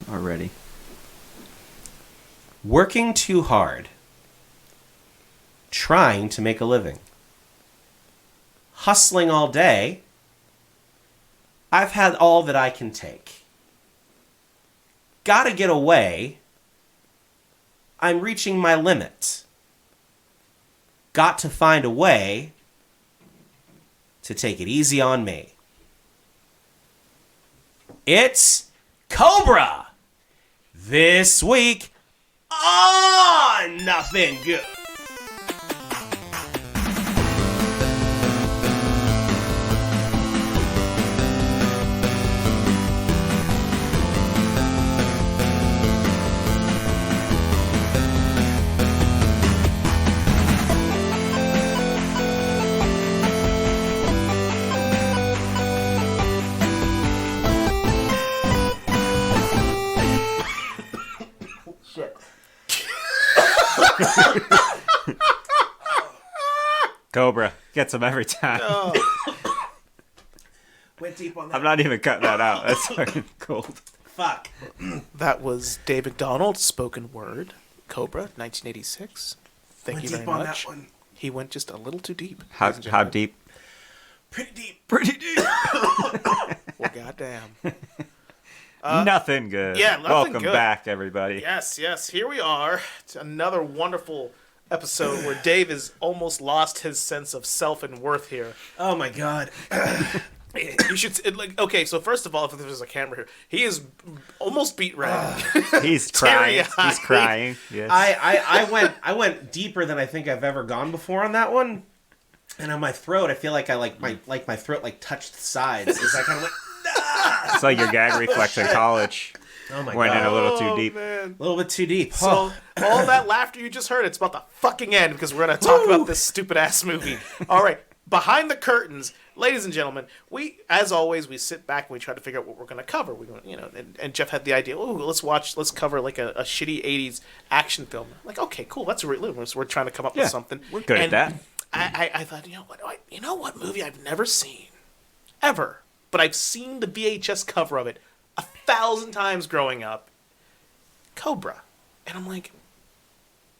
already. Working too hard. Trying to make a living. Hustling all day. I've had all that I can take. Gotta get away. I'm reaching my limit. Got to find a way to take it easy on me. It's Cobra! This week on Nothing Good. Cobra gets them every time. Oh. Went deep on that. I'm not even cutting that out. That's fucking cold. Fuck. That was Dave McDonald, spoken word. Cobra, 1986. Thank you very much. That one. He went just a little too deep. How deep? Pretty deep. Pretty deep. Well, goddamn. Nothing good. Yeah, nothing Welcome good. back, everybody. Yes. Here we are. To another wonderful episode where Dave has almost lost his sense of self and worth here. Oh my god. You should okay. So first of all, if there's a camera here, he is almost beat red. He's crying. Teary-eyed. He's crying. Yes. I went deeper than I think I've ever gone before on that one. And on my throat, I feel like my throat touched the sides. As I kind of went. It's like your gag reflex in college. Oh my Went god. in a little too deep. Man. A little bit too deep. So all that laughter you just heard, it's about to fucking end because we're gonna talk about this stupid ass movie. All right, behind the curtains, ladies and gentlemen, we, as always, we sit back and we try to figure out what we're gonna cover. We, and Jeff had the idea. Oh, let's cover like a shitty '80s action film. Like, okay, cool. That's really we're trying to come up with something. We're good at that. I thought, you know what movie I've never seen, ever, but I've seen the VHS cover of it 1,000 times growing up. Cobra. And I'm like,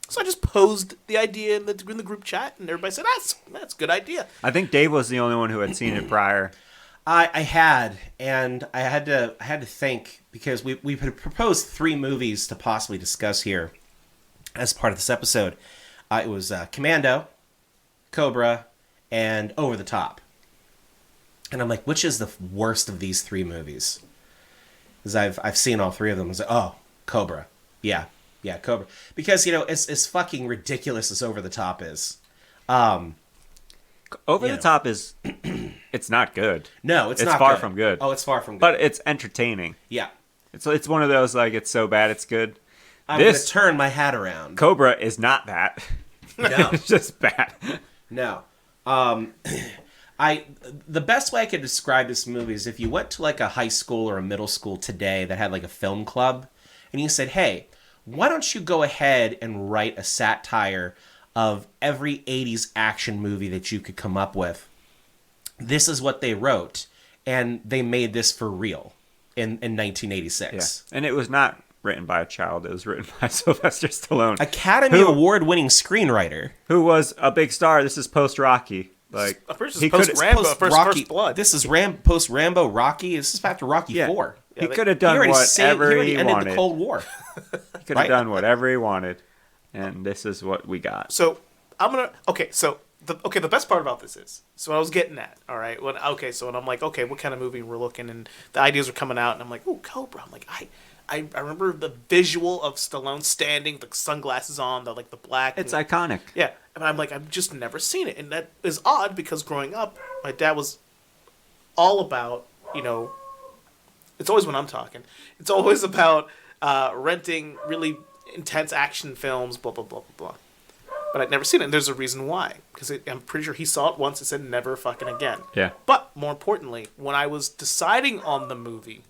so I just posed the idea in the group chat, and everybody said, that's a good idea. I think Dave was the only one who had seen it prior. I had to think, because we had proposed 3 movies to possibly discuss here as part of this episode. It was Commando, Cobra, and Over the Top. And I'm like, which is the worst of these 3 movies? Because I've seen all 3 of them. I was like, oh, Cobra. Yeah, Cobra. Because, as fucking ridiculous as Over the Top is. Over the Top is, it's not good. No, it's not It's far good. from good. Oh, it's far from good. But it's entertaining. Yeah. It's one of those, like, it's so bad it's good. I'm going to turn my hat around. Cobra is not that. No. It's just bad. No. The best way I could describe this movie is if you went to like a high school or a middle school today that had like a film club, and you said, hey, why don't you go ahead and write a satire of every 80s action movie that you could come up with? This is what they wrote, and they made this for real in 1986. Yeah. And it was not written by a child. It was written by Sylvester Stallone. Academy Award-winning screenwriter. Who was a big star. This is post-Rocky. Like, he post-Rambo, first Blood. This is post-Rambo Rocky. This is after Rocky 4. Yeah, he could have done whatever he wanted. Ended the Cold War. He could have done whatever he wanted. And this is what we got. So, the best part about this is, so I was getting at, all right? When I'm like, okay, what kind of movie we're looking, and the ideas are coming out, and I'm like, ooh, Cobra. I'm like, I remember the visual of Stallone standing, the sunglasses on, the black. It's iconic. Yeah. And I'm like, I've just never seen it. And that is odd because growing up, my dad was all about, it's always when I'm talking, it's always about renting really intense action films, blah, blah, blah, blah, blah. But I'd never seen it, and there's a reason why. Because I'm pretty sure he saw it once and said never fucking again. Yeah. But more importantly, when I was deciding on the movie,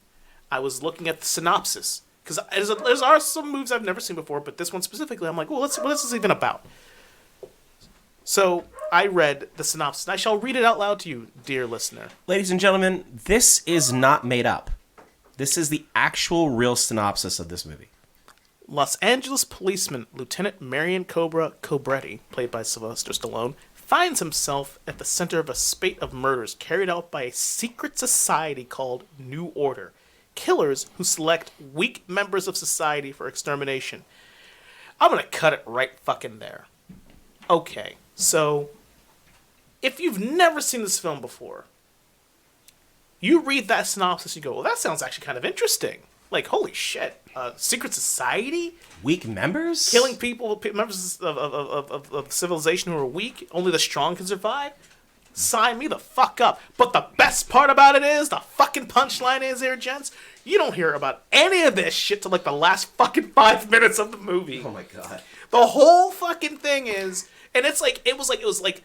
I was looking at the synopsis. Because there are some movies I've never seen before, but this one specifically, I'm like, well, what is this even about? So I read the synopsis, and I shall read it out loud to you, dear listener. Ladies and gentlemen, this is not made up. This is the actual real synopsis of this movie. Los Angeles policeman Lieutenant Marion Cobra Cobretti, played by Sylvester Stallone, finds himself at the center of a spate of murders carried out by a secret society called New Order. Killers who select weak members of society for extermination. I'm gonna cut it right fucking there. Okay, so if you've never seen this film before, you read that synopsis, you go, well, that sounds actually kind of interesting. Like, holy shit, secret society? Weak members? Killing people, members of civilization who are weak, only the strong can survive? Sign me the fuck up. But the best part about it is, the fucking punchline is here, gents, you don't hear about any of this shit till like the last fucking 5 minutes of the movie. Oh my god. The whole fucking thing is, and it's like, it was like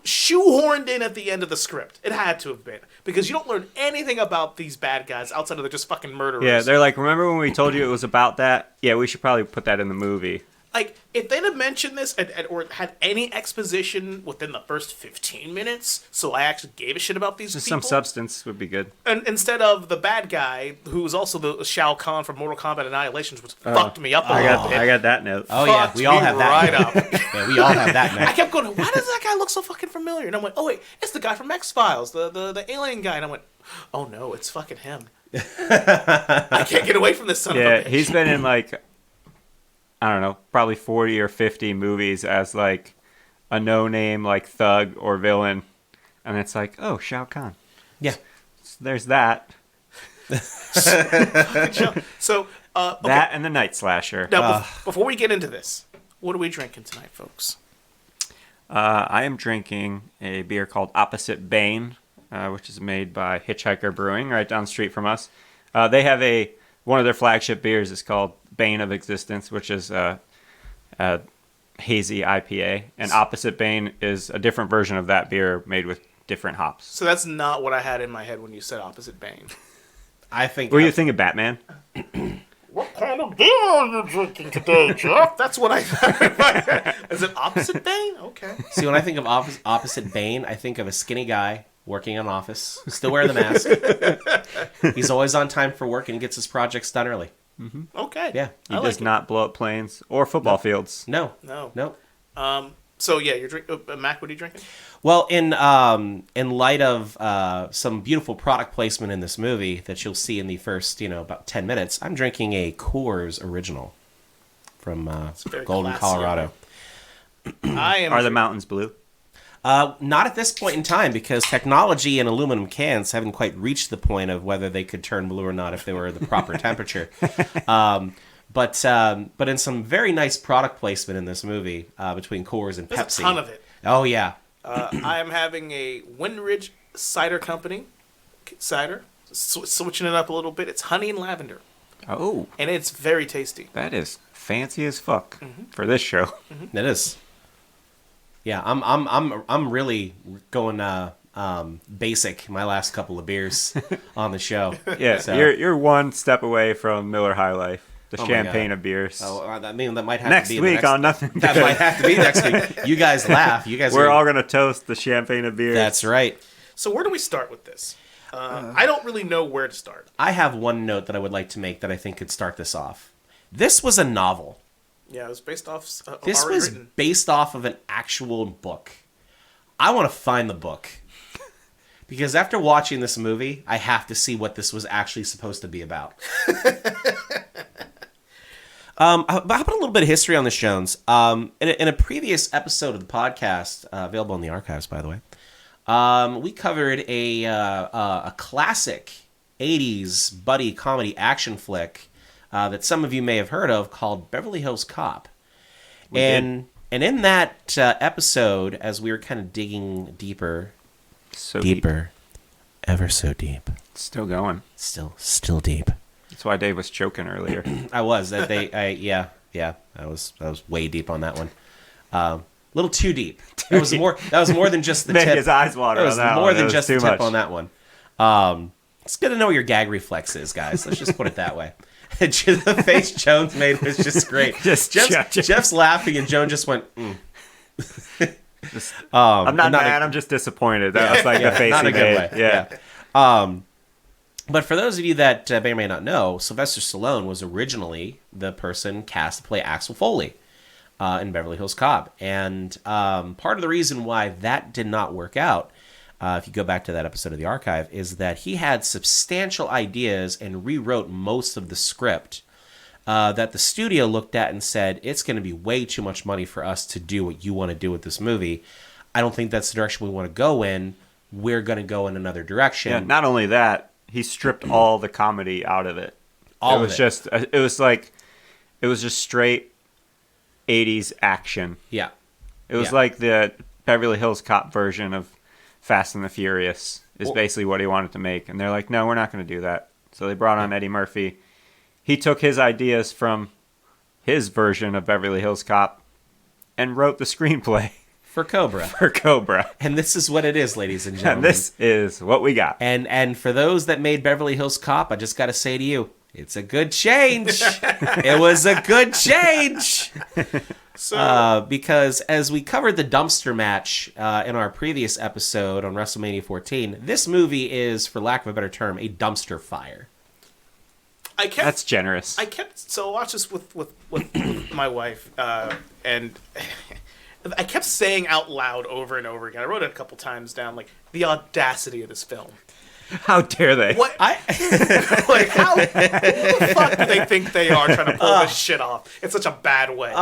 shoehorned in at the end of the script. It had to have been. Because you don't learn anything about these bad guys outside of they're just fucking murderers. Yeah, they're like, remember when we told you it was about that? Yeah, we should probably put that in the movie. Like, if they'd have mentioned this or had any exposition within the first 15 minutes, so I actually gave a shit about these Just people. some substance would be good. And instead of the bad guy, who's also the Shao Kahn from Mortal Kombat Annihilation, which fucked me up a little bit. I got that note. Oh yeah, Fucked we all me have that. right note. up. Yeah, we all have that. I Note. kept going, why does that guy look so fucking familiar? And I'm like, oh wait, it's the guy from X-Files, the alien guy. And I went, oh no, it's fucking him. I can't get away from this son of a Yeah, bitch. he's been in like, I don't know, probably 40 or 50 movies as like a no-name like thug or villain. And it's like, oh, Shao Kahn. Yeah. So there's that. So, okay. That and the Night Slasher. Now, before we get into this, what are we drinking tonight, folks? I am drinking a beer called Opposite Bane, which is made by Hitchhiker Brewing right down the street from us. They have one of their flagship beers is called Bane of Existence, which is a hazy IPA. And Opposite Bane is a different version of that beer made with different hops. So that's not what I had in my head when you said Opposite Bane. I think. Were you thinking Batman? What kind of beer are you drinking today, Jeff? That's what I thought in my head. Is it Opposite Bane? Okay. See, when I think of opposite Bane, I think of a skinny guy working in an office, still wearing the mask. He's always on time for work and he gets his projects done early. Mm-hmm. Okay. Yeah. He does not blow up planes or football fields. No. So yeah, you're drinking. Mac, what are you drinking? Well, in light of some beautiful product placement in this movie that you'll see in the first, about 10 minutes, I'm drinking a Coors Original from Golden, classy, Colorado. Are the mountains blue? Not at this point in time, because technology and aluminum cans haven't quite reached the point of whether they could turn blue or not if they were the proper temperature. But in some very nice product placement in this movie between Coors and There's Pepsi. a ton of it. Oh, yeah. I am having a Windridge Cider Company cider, switching it up a little bit. It's honey and lavender, Oh, and it's very tasty. that is fancy as fuck for this show. It is. Yeah, I'm really going basic my last couple of beers on the show. Yeah, So- you're one step away from Miller High Life, the Oh my champagne God. of beers. Oh, that might have Next to be week on Nothing That Good. might have to be next week. You guys laugh. You guys. We're are, all gonna toast the champagne of beers. That's right. So where do we start with this? I don't really know where to start. I have one note that I would like to make that I think could start this off. This was a novel. Yeah, it was based off. This already was written. based off of an actual book. I want to find the book. Because after watching this movie, I have to see what this was actually supposed to be about. How about a little bit of history on this, Jones? In a previous episode of the podcast, available in the archives, by the way, we covered a classic 80s buddy comedy action flick that some of you may have heard of called Beverly Hills Cop. And in that episode, as we were kind of digging deeper, So deep. ever so deep, Still going. still deep. That's why Dave was choking earlier. I was yeah. I was way deep on that one. A little too deep. That was more than just the Make tip. his eyes water That was on that more one. than That was just the too tip much. on that one. It's good to know what your gag reflex is, guys. Let's just put it that way. The face Jones made was just great. Jeff's laughing, and Joan just went. I'm not mad. I'm just disappointed. That was like the face not he in a good made. way. Yeah. But for those of you that may or may not know, Sylvester Stallone was originally the person cast to play Axel Foley in Beverly Hills Cop. And part of the reason why that did not work out, if you go back to that episode of The Archive, is that he had substantial ideas and rewrote most of the script that the studio looked at and said, it's going to be way too much money for us to do what you want to do with this movie. I don't think that's the direction we want to go in. We're going to go in another direction. Yeah, not only that, he stripped all the comedy out of it. It was just straight 80s action. Yeah. It was like the Beverly Hills Cop version of Fast and the Furious is basically what he wanted to make. And they're like, no, we're not going to do that. So they brought on Eddie Murphy. He took his ideas from his version of Beverly Hills Cop and wrote the screenplay For Cobra. for Cobra. And this is what it is, ladies and And gentlemen. this is what we got. And for those that made Beverly Hills Cop, I just got to say to you, it's a good change. It was a good change. So Because as we covered the dumpster match in our previous episode on WrestleMania 14, this movie is, for lack of a better term, a dumpster fire. That's generous. So I watched this with my wife, and I kept saying out loud over and over again. I wrote it a couple times down, like the audacity of this film. How dare they? What? Like how? Who the fuck do they think they are trying to pull this shit off in such a bad way?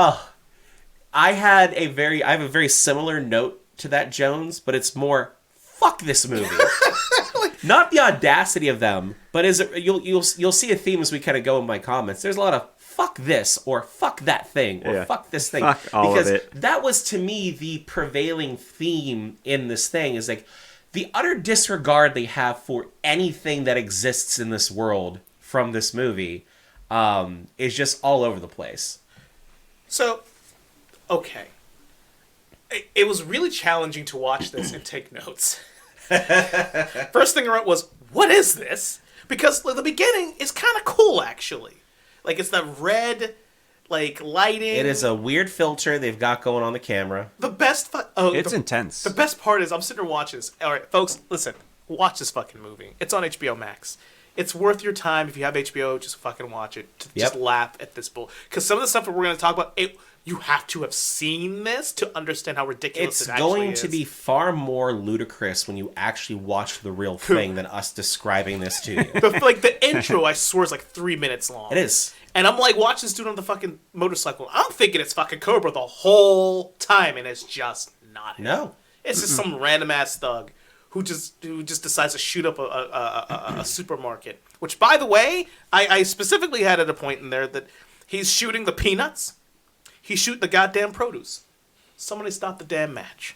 I have a very similar note to that, Jones, but it's more fuck this movie. Not the audacity of them, but you'll see a theme as we kind of go in my comments. There's a lot of fuck this or fuck that thing or fuck this thing. Fuck all because of it. that was to me the prevailing theme in this thing is like the utter disregard they have for anything that exists in this world from this movie is just all over the place. So, okay. It was really challenging to watch this and take notes. First thing I wrote was, what is this? Because the beginning is kind of cool, actually. Like, it's the red, like, lighting. It is a weird filter they've got going on the camera. The best... It's intense. The best part is I'm sitting there watching this. All right, folks, listen. Watch this fucking movie. It's on HBO Max. It's worth your time. If you have HBO, just fucking watch it. Just laugh at this bull. Because some of the stuff that we're going to talk about, you have to have seen this to understand how ridiculous it actually is. It's going to be far more ludicrous when you actually watch the real thing than us describing this to you. The intro, I swear, is like 3 minutes long. It is. And I'm like watching this dude on the fucking motorcycle. I'm thinking it's fucking Cobra the whole time, and it's just not him. No. It's just some random ass thug who just decides to shoot up a supermarket. Which, by the way, I specifically had at a point in there that he's shooting the peanuts. He's shooting the goddamn produce. Somebody stop the damn match.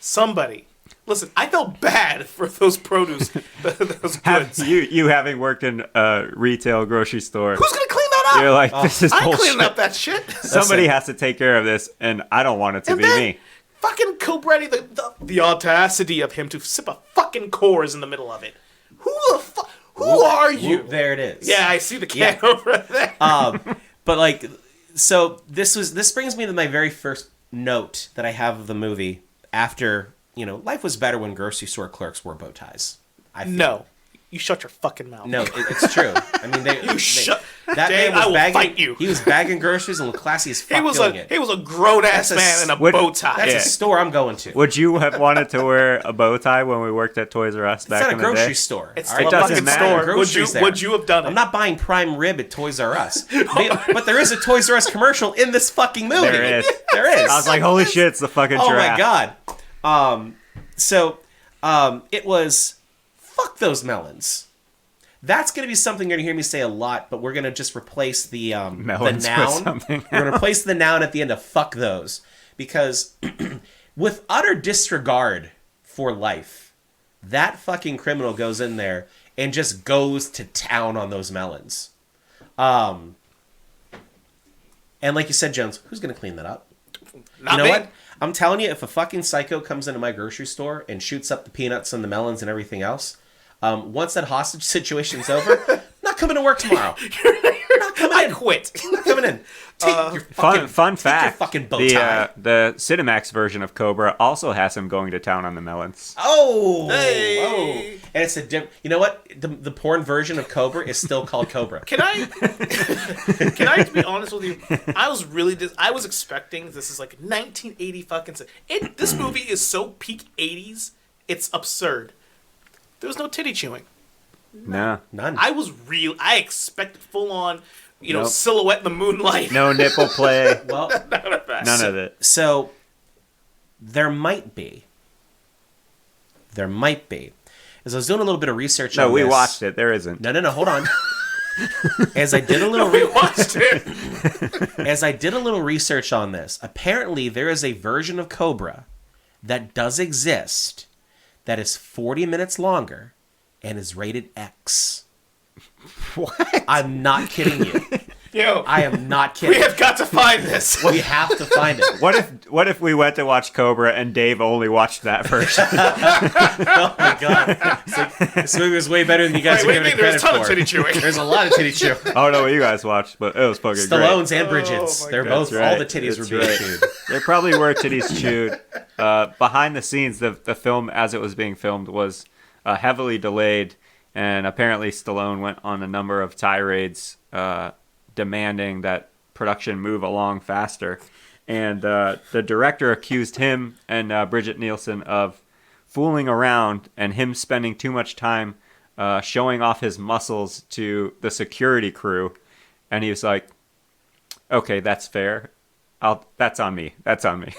Somebody. Listen, I felt bad for those produce, those goods. You having worked in a retail grocery store. Who's going to clean that up? You're like, this is I ain't bullshit. cleaning up that shit. Somebody has to take care of this, and I don't want it to And be then, me. fucking Cobretti, the audacity of him to sip a fucking Coors in the middle of it. Who are you? There it is. Yeah, I see the can over there. But like, so this brings me to my very first note that I have of the movie after, life was better when grocery store clerks wore bow ties. No. You shut your fucking mouth. No, it's true. I mean, that Dave, man was I will bagging. fight you. He was bagging groceries and looked classy as fuck. He was a grown ass man in a bow tie. That's a store I'm going to. Would you have wanted to wear a bow tie when we worked at Toys R Us back It's not in a the day? grocery store. It's all the right? doesn't fucking matter. store. Groceries Would you have done it? I'm not buying prime rib at Toys R Us. But there is a Toys R Us commercial in this fucking movie. There is. There is. I was like, holy shit, it's the fucking Oh giraffe. my god. It was fuck those melons. That's going to be something you're going to hear me say a lot, but we're going to just replace the Melons with noun. something We're going to replace the noun at the end of fuck those. Because with utter disregard for life, that fucking criminal goes in there and just goes to town on those melons. And like you said, Jones, who's going to clean that up? Not me. What? I'm telling you, if a fucking psycho comes into my grocery store and shoots up the peanuts and the melons and everything else, once that hostage situation's over, I'm not not coming to work tomorrow. You're not coming in. I quit. You're not coming in. Take your fucking, Fun take fact. your fucking bow tie. The Cinemax version of Cobra also has him going to town on the melons. Oh, Hey. oh, and it's a you know what? The porn version of Cobra is still called Cobra. Can I be honest with you? I was really I was expecting this is like 1980 fucking. This movie is so peak 80s. It's absurd. There was no titty chewing. No. None. I expected full on, Nope. silhouette in the moonlight. No nipple play. Well, None of it. so there might be. There might be. As I was doing a little bit of research No, on we this. watched it. There isn't. No, hold on. As I did a little We watched it. As I did a little research on this, apparently there is a version of Cobra that does exist that is 40 minutes longer and is rated X. What? I'm not kidding you. Yo, I am not we kidding. have got to find this. We have to find it. What if we went to watch Cobra and Dave only watched that version? Oh my god! It's like, this movie was way better than you guys Wait, are wait, giving it there's a credit ton of for. titty chewing. There's a lot of titty chewing. Oh no, what you guys watched, but it was fucking great. Stallone's and Bridget's. Oh my They're God. both. That's right. All the titties were That's being right. chewed. There probably were titties chewed. Behind the scenes, the film as it was being filmed was heavily delayed, and apparently Stallone went on a number of tirades demanding that production move along faster. And the director accused him and Bridget Nielsen of fooling around and him spending too much time showing off his muscles to the security crew. And he was like, okay, that's fair. That's on me. That's on me.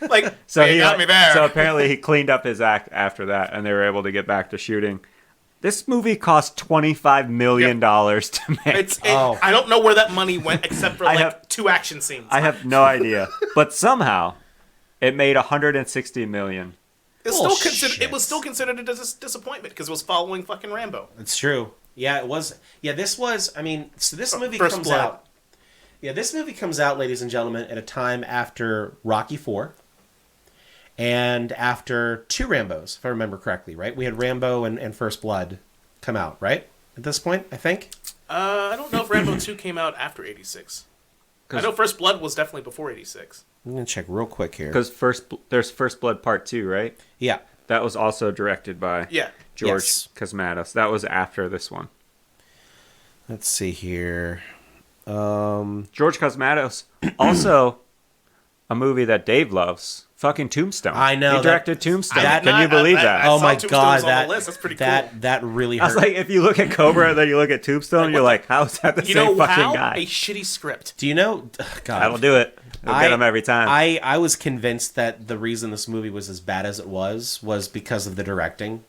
Like, So you got me there. So apparently he cleaned up his act after that, and they were able to get back to shooting. This movie cost $25 million to make. I don't know where that money went except for I like have- 2 action scenes. I have no idea, but somehow it made $160 million. It was still considered a disappointment because it was following fucking Rambo. It's true. Yeah, it was. Yeah, this was. I mean, so this movie First comes Blood. out. Yeah, this movie comes out, ladies and gentlemen, at a time after Rocky IV and after 2 Rambos, if I remember correctly, right? We had Rambo and First Blood come out, right? At this point, I think. I don't know if Rambo 2 came out after 86. I know First Blood was definitely before 86. I'm going to check real quick here. Because there's First Blood Part 2, right? Yeah. That was also directed by Yeah. George Yes. Cosmatos. That was after this one. Let's see here. George Cosmatos, also a movie that Dave loves, fucking Tombstone. I know, He directed Tombstone. that- Can you believe that? Oh saw my Tombstone god, was on that the list. That's pretty that really I hurt. was like, if you look at Cobra and then you look at Tombstone, Like, you're what like, how is that the You same know fucking how? guy? A shitty script. Do you know? God, That'll do it. It'll get him every time. I was convinced that the reason this movie was as bad as it was because of the directing,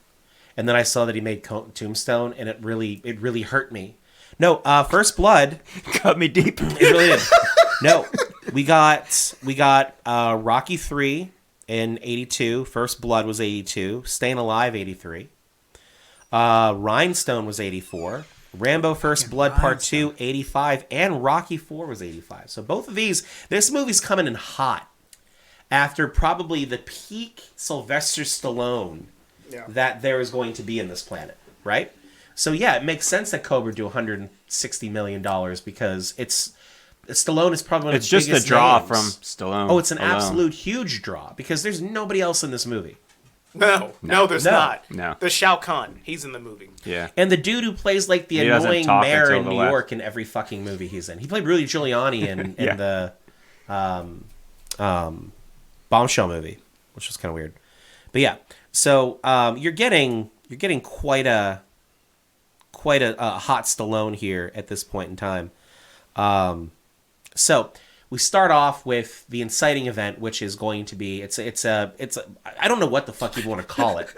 and then I saw that he made Tombstone, and it really hurt me. No, First Blood. Cut me deep. It really did. No, we got Rocky 3 in 82. First Blood was 82. Staying Alive 83. Rhinestone was 84. Rambo First Blood Part 2 85, and Rocky 4 was 85. So both of this movie's coming in hot after probably the peak Sylvester Stallone that there is going to be in this planet, right? So yeah, it makes sense that Cobra do $160 million because Stallone is probably one of It's the just a biggest draw names. from Stallone. Oh, it's an alone. absolute huge draw because there's nobody else in this movie. No, there's No. not. No. There's Shao Kahn. He's in the movie. Yeah. And the dude who plays like the He doesn't annoying talk mayor until in the New left. York in every fucking movie he's in. He played Rudy Giuliani in Yeah. the Bombshell movie, which was kind of weird. But yeah, so you're getting quite a hot Stallone here at this point in time. So we start off with the inciting event, which is going to be it's a I don't know what the fuck you want to call it.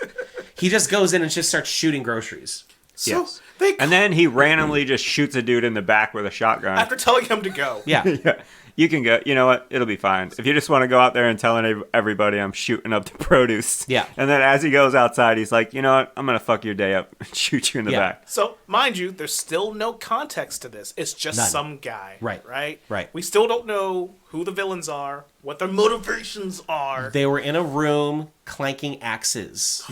He just goes in and just starts shooting groceries. So Yes. they And then he randomly just shoots a dude in the back with a shotgun. after telling him to go. Yeah. Yeah. You can go. You know what? It'll be fine. If you just want to go out there and telling everybody I'm shooting up the produce. Yeah. And then as he goes outside, he's like, you know what? I'm going to fuck your day up and shoot you in the Yeah. back. So, mind you, there's still no context to this. It's just None. some guy. Right. Right? We still don't know who the villains are, what their motivations are. They were in a room clanking axes.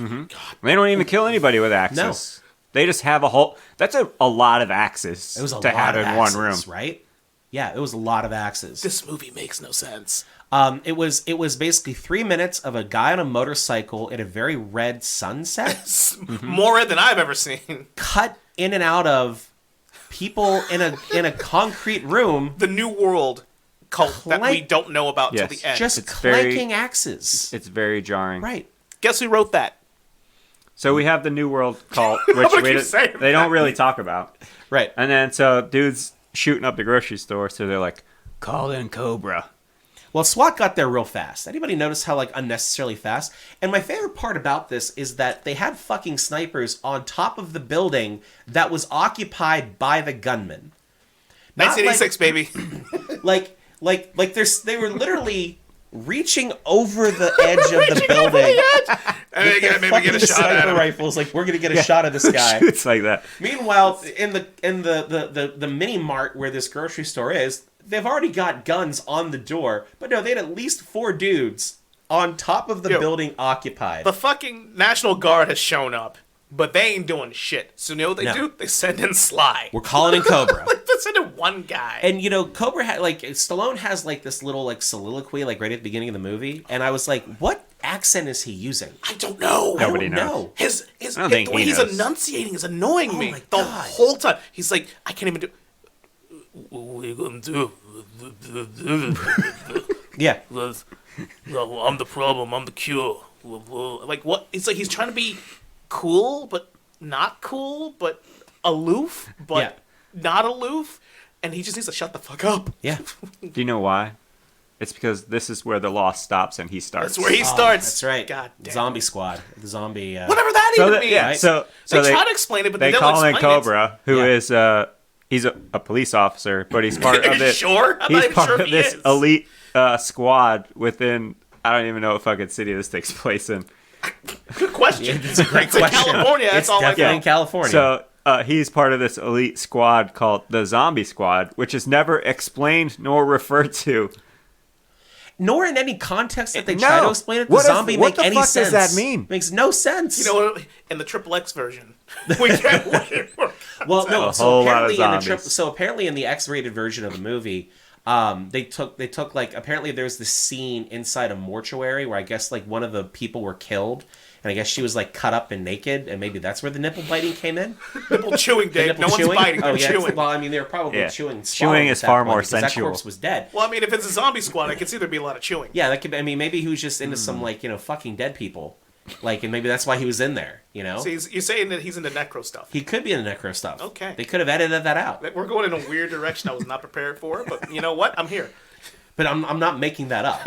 They don't even kill anybody with axes. They just have a whole. That's a lot of axes It was a to lot have of in axes, one room. right? Yeah, it was a lot of axes. This movie makes no sense. It was basically 3 minutes of a guy on a motorcycle in a very red sunset, More red than I've ever seen. cut in and out of people in a concrete room, The New World cult that we Clank- don't know about till Yes. the end. just It's very- clanking axes. It's very jarring. Right. Guess who wrote that? So we have the New World cult, which gonna we keep saying they that. don't really talk about. Right. And then so dude's shooting up the grocery store, so they're like, call in Cobra. Well, SWAT got there real fast. Anybody notice how unnecessarily fast? And my favorite part about this is that they had fucking snipers on top of the building that was occupied by the gunmen. Not 1986, baby. they were literally reaching over the edge of the building. Maybe get a Fucking shot at sniper him. rifles, like we're gonna get a shot of this guy. Shoots like that. Meanwhile, in the mini mart where this grocery store is, they've already got guns on the door. But no, they had at least 4 dudes on top of the Yo. building occupied. The fucking National Guard has shown up, but they ain't doing shit. So you know what they No. do? They send in Sly. We're calling in Cobra. Like, they send in one guy. And Cobra had Stallone has this little soliloquy right at the beginning of the movie, and I was like, what accent is he using? I don't know. Nobody I don't knows. know. His I don't think the way he he's knows. enunciating is annoying me my the God. whole time. He's like, I can't even do. What are you gonna do? Yeah. No, I'm the problem. I'm the cure. Like what? It's like he's trying to be cool, but not cool, but aloof, but not aloof, and he just needs to shut the fuck up. Yeah. Do you know why? It's because this is where the law stops and he starts. That's where he starts. That's right. God damn. Zombie Squad. The zombie. Whatever that So even that, means. yeah, right? so they they try to explain it, but they they don't call in explain Cobra, who Yeah. is he's a police officer, but he's part Are of you this. sure? I'm not He's even part sure if of he this is. elite squad within. I don't even know what fucking city this takes place in. Good question. It's a great It's in question. California. That's It's all I definitely know. in California. So he's part of this elite squad called the Zombie Squad, which is never explained nor referred to. Nor in any context that they No. try to explain it, the What is- zombie what make the any fuck sense. does that mean? Makes no sense. You know what? In the Triple X version, we can't wait for. Well, no. A So whole lot of apparently zombies. apparently in the X-rated version of the movie, they took apparently there's this scene inside a mortuary where I guess one of the people were killed, and I guess she was cut up and naked, and maybe that's where the nipple biting came in. Nipple chewing, Dave. Nipple No one's chewing? biting. They're Oh yeah. chewing. Well, I mean, they were probably Yeah. chewing. and Chewing swallowing is at that far point more because that sensual. corpse was dead. Well, I mean, if it's a zombie squad, I can see there'd be a lot of chewing. Yeah, that could. I mean, maybe he was just into some fucking dead people, and maybe that's why he was in there. So you're saying that he's into necro stuff. He could be in the necro stuff. Okay. They could have edited that out. We're going in a weird direction I was not prepared for, but you know what? I'm here. But I'm not making that up.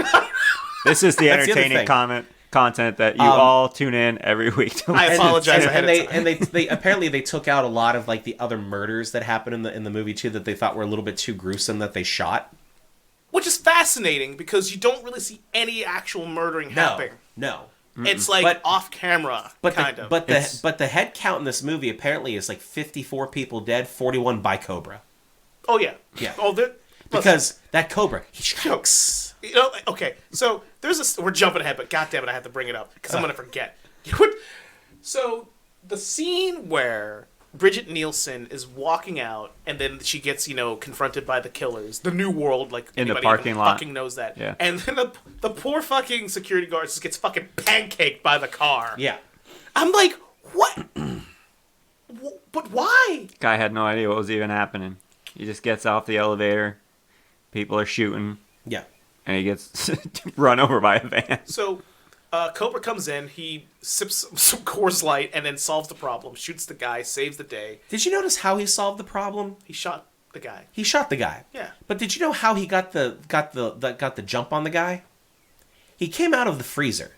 This is the That's the other entertaining thing. content that you all tune in every week to I listen apologize to. ahead and of they time. and they apparently they took out a lot of the other murders that happened in the movie too that they thought were a little bit too gruesome that they shot. Which is fascinating because you don't really see any actual murdering happening. No. It's like But- off camera, kind of. But It's- the head count in this movie apparently is 54 people dead, 41 by Cobra. oh yeah, Yeah. Oh, Because that Cobra, he chokes. Okay, so there's this. We're jumping ahead, but goddamn it, I have to bring it up because I'm gonna forget. So the scene where Bridget Nielsen is walking out, and then she gets confronted by the killers, the New World, like In the anybody parking even lot. fucking knows that. Yeah. And then the poor fucking security guard just gets fucking pancaked by the car. Yeah. I'm like, what? But why? Guy had no idea what was even happening. He just gets off the elevator. People are shooting, Yeah. and he gets run over by a van. So, Cobra comes in, he sips some Coors Light, and then solves the problem, shoots the guy, saves the day. Did you notice how he solved the problem? He shot the guy. He shot the guy. Yeah. But did you know how he got the jump on the guy? He came out of the freezer.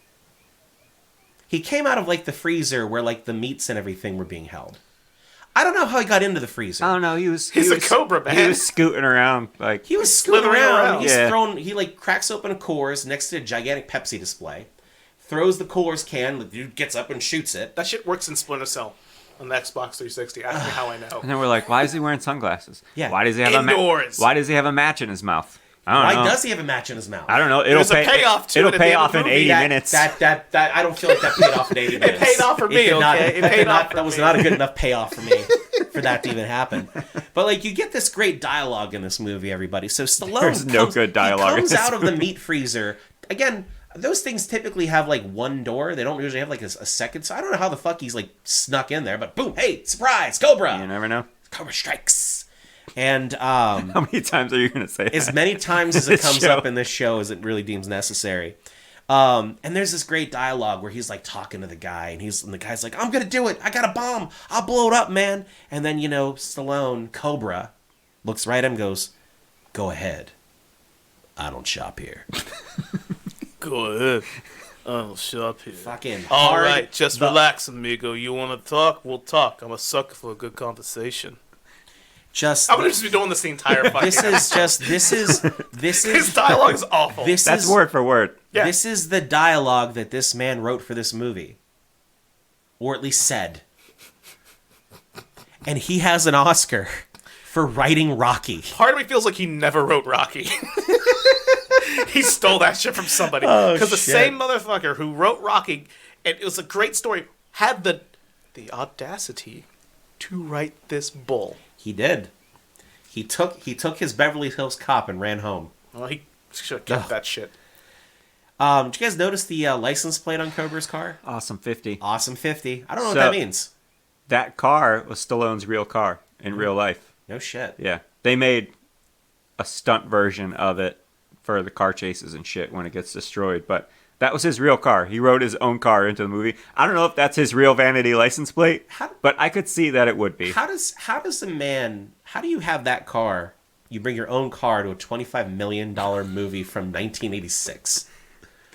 He came out of the freezer where the meats and everything were being held. I don't know how he got into the freezer. I don't know. He's a Cobra, man. He was scooting around He was screwing slithering around. around. He's Yeah. thrown. He cracks open a Coors next to a gigantic Pepsi display, throws the Coors can. The dude gets up and shoots it. That shit works in Splinter Cell on the Xbox 360. Ask me how I know. And then we're like, why is he wearing sunglasses? Yeah. Why does he have Indoors. Why does he have a match in his mouth? I don't Why know. does he have a match in his mouth? I don't know. There's a payoff to It'll it at pay the end off of the in movie. 80 that, minutes. That I don't feel like that paid off in 80 minutes. It paid off for me, did not- okay? It paid off for That was me. not a good enough payoff for me for that to even happen. But like, you get this great dialogue in this movie, everybody. So Stallone There's no good dialogue in He comes this out of the movie. meat freezer again. Those things typically have like one door. They don't usually have like a second. So I don't know how the fuck he's like snuck in there. But boom, hey, surprise, Cobra! You never know. Cobra strikes. And How many times are you going to say as that? many times as it This comes show. up in this show as it really deems necessary. And there's this great dialogue where he's like talking to the guy, and the guy's like, "I'm gonna do it. I got a bomb. I'll blow it up, man." And then Stallone, Cobra, looks right at him, and goes, "Go ahead. I don't shop here." Go ahead. I'll shop here. Fucking All hard. right, just relax, amigo. You want to talk? We'll talk. I'm a sucker for a good conversation. Just I'm gonna just be doing this the entire fucking. this is His dialogue is awful. That's word for word. Yeah. This is the dialogue that this man wrote for this movie. Or at least said. And he has an Oscar for writing Rocky. Part of me feels like he never wrote Rocky. He stole that shit from somebody. Oh, Because the shit. same motherfucker who wrote Rocky, and it was a great story, had the audacity to write this bull. He did. He took his Beverly Hills Cop and ran home. Well, he should have kept Ugh. that shit. Did you guys notice the license plate on Cobra's car? Awesome 50. Awesome 50. I don't know So- what that means. That car was Stallone's real car in real life. No shit. Yeah. They made a stunt version of it for the car chases and shit when it gets destroyed, but that was his real car. He wrote his own car into the movie. I don't know if that's his real vanity license plate, but I could see that it would be. How do you have that car? You bring your own car to a $25 million movie from 1986.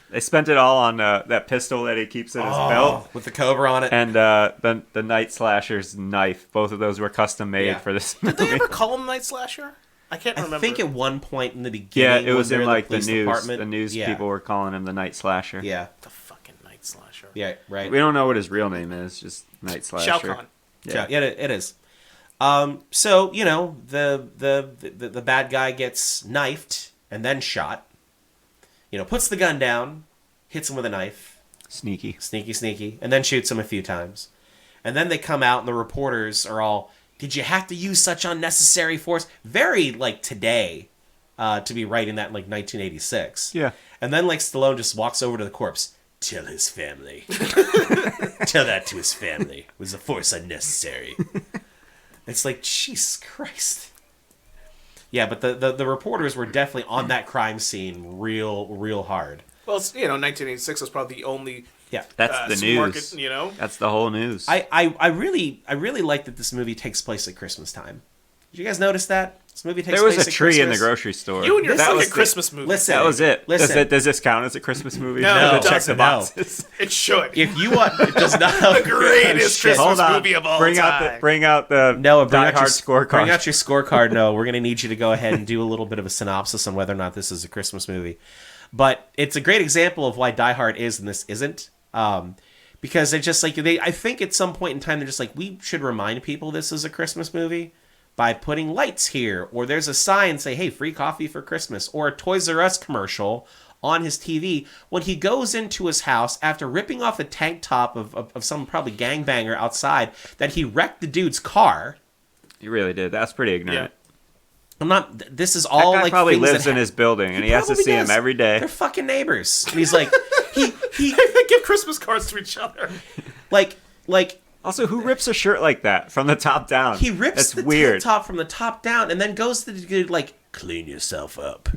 They spent it all on that pistol that he keeps in his belt. With the Cobra on it. And the Night Slasher's knife. Both of those were custom made Yeah. for this Did movie. they ever call him Night Slasher? I can't remember. I think at one point in the Yeah, beginning, it was when in they're like the police news. department, The news yeah. people were calling him the Night Slasher. Yeah, The fucking Night Slasher. yeah, right. We don't know what his real name is, just Night Slasher. Shao Kahn. Yeah, it is. So the bad guy gets knifed and then shot. Puts the gun down, hits him with a knife, Sneaky. sneaky, and then shoots him a few times. And then they come out and the reporters are all, "Did you have to use such unnecessary force?" Very like today, to be writing that in like 1986. Yeah. And then like Stallone just walks over to the corpse. Tell his family. Tell that to his family. Was the force unnecessary? It's like, Jesus Christ. Yeah, but the reporters were definitely on that crime scene real hard. Well, 1986 was probably the only Yeah. That's the supermarket, news. That's the whole news. I really like that this movie takes place at Christmas time. Did you guys notice that? This movie takes there was place a at tree in the Christmas. grocery store. You and your That fucking was the- Christmas movie. Listen. That was it. Listen. Does this count as a Christmas movie? No, No, it check doesn't. the boxes. It should. If you want, it does not. The greatest Shit. Christmas Hold on. movie of all bring time. out the Noah, bring Die out, Hard your, scorecard. bring out your scorecard. No, we're going to need you to go ahead and do a little bit of a synopsis on whether or not this is a Christmas movie. But it's a great example of why Die Hard is and this isn't. Because they're just like, I think at some point in time, they're just like, we should remind people this is a Christmas movie by putting lights here. Or there's a sign say, hey, free coffee for Christmas. Or a Toys R Us commercial on his TV when he goes into his house after ripping off the tank top of some probably gangbanger outside that he wrecked the dude's car. You really did. That's pretty ignorant. I'm not. This is That all guy like probably things lives that in his building, and he has to probably see does. him every day. They're fucking neighbors, and he's like, he They give Christmas cards to each other. like Also, who rips a shirt like that from the top down? he rips That's the weird. tank top from the top down, and then goes to the dude like, clean yourself up.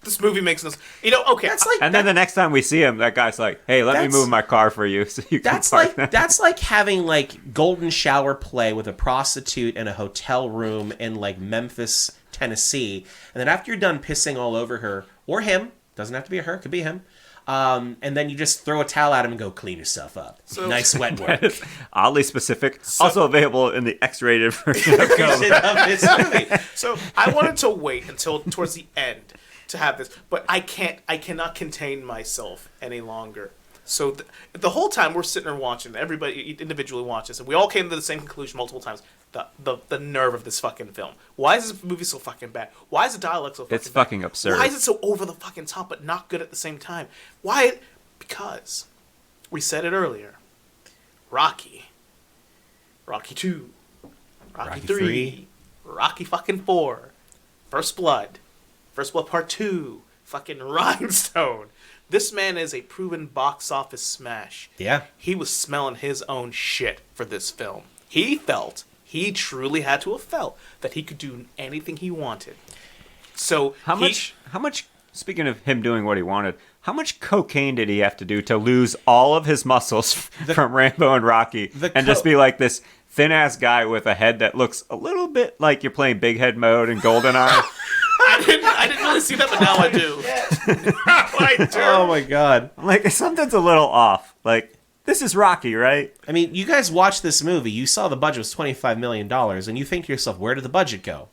This movie makes us. Okay. That's like And then the next time we see him, that guy's like, "Hey, let me That's- move my car for you, so you can That's park like that." that's like having like golden shower play with a prostitute in a hotel room in like Memphis, Tennessee, and then after you're done pissing all over her or him, doesn't have to be a her, could be him, and then you just throw a towel at him and go clean yourself up. So- Nice wet work. It's oddly specific. Also available in the X-rated version of Cobra. Of this movie. So I wanted to wait until towards the end to have this, but I cannot contain myself any longer. So the whole time we're sitting there watching, everybody individually watches, and we all came to the same conclusion multiple times. the nerve of this fucking film. Why is this movie so fucking bad? Why is the dialogue so fucking It's bad? fucking absurd. Why is it so over the fucking top but not good at the same time? Why? Because we said it earlier. Rocky 2, Rocky 3, Rocky fucking 4, First Blood Part 2, fucking Rhinestone. This man is a proven box office smash. Yeah. He was smelling his own shit for this film. He truly had to have felt that he could do anything he wanted. So How much, speaking of him doing what he wanted, how much cocaine did he have to do to lose all of his muscles from Rambo and Rocky and just be like this thin-ass guy with a head that looks a little bit like you're playing Big Head Mode in GoldenEye? I didn't really see that, but now I do. Now I do. Oh my god. Like, something's a little off. Like, this is Rocky, right? I mean, you guys watched this movie. You saw the budget was $25 million, and you think to yourself, where did the budget go?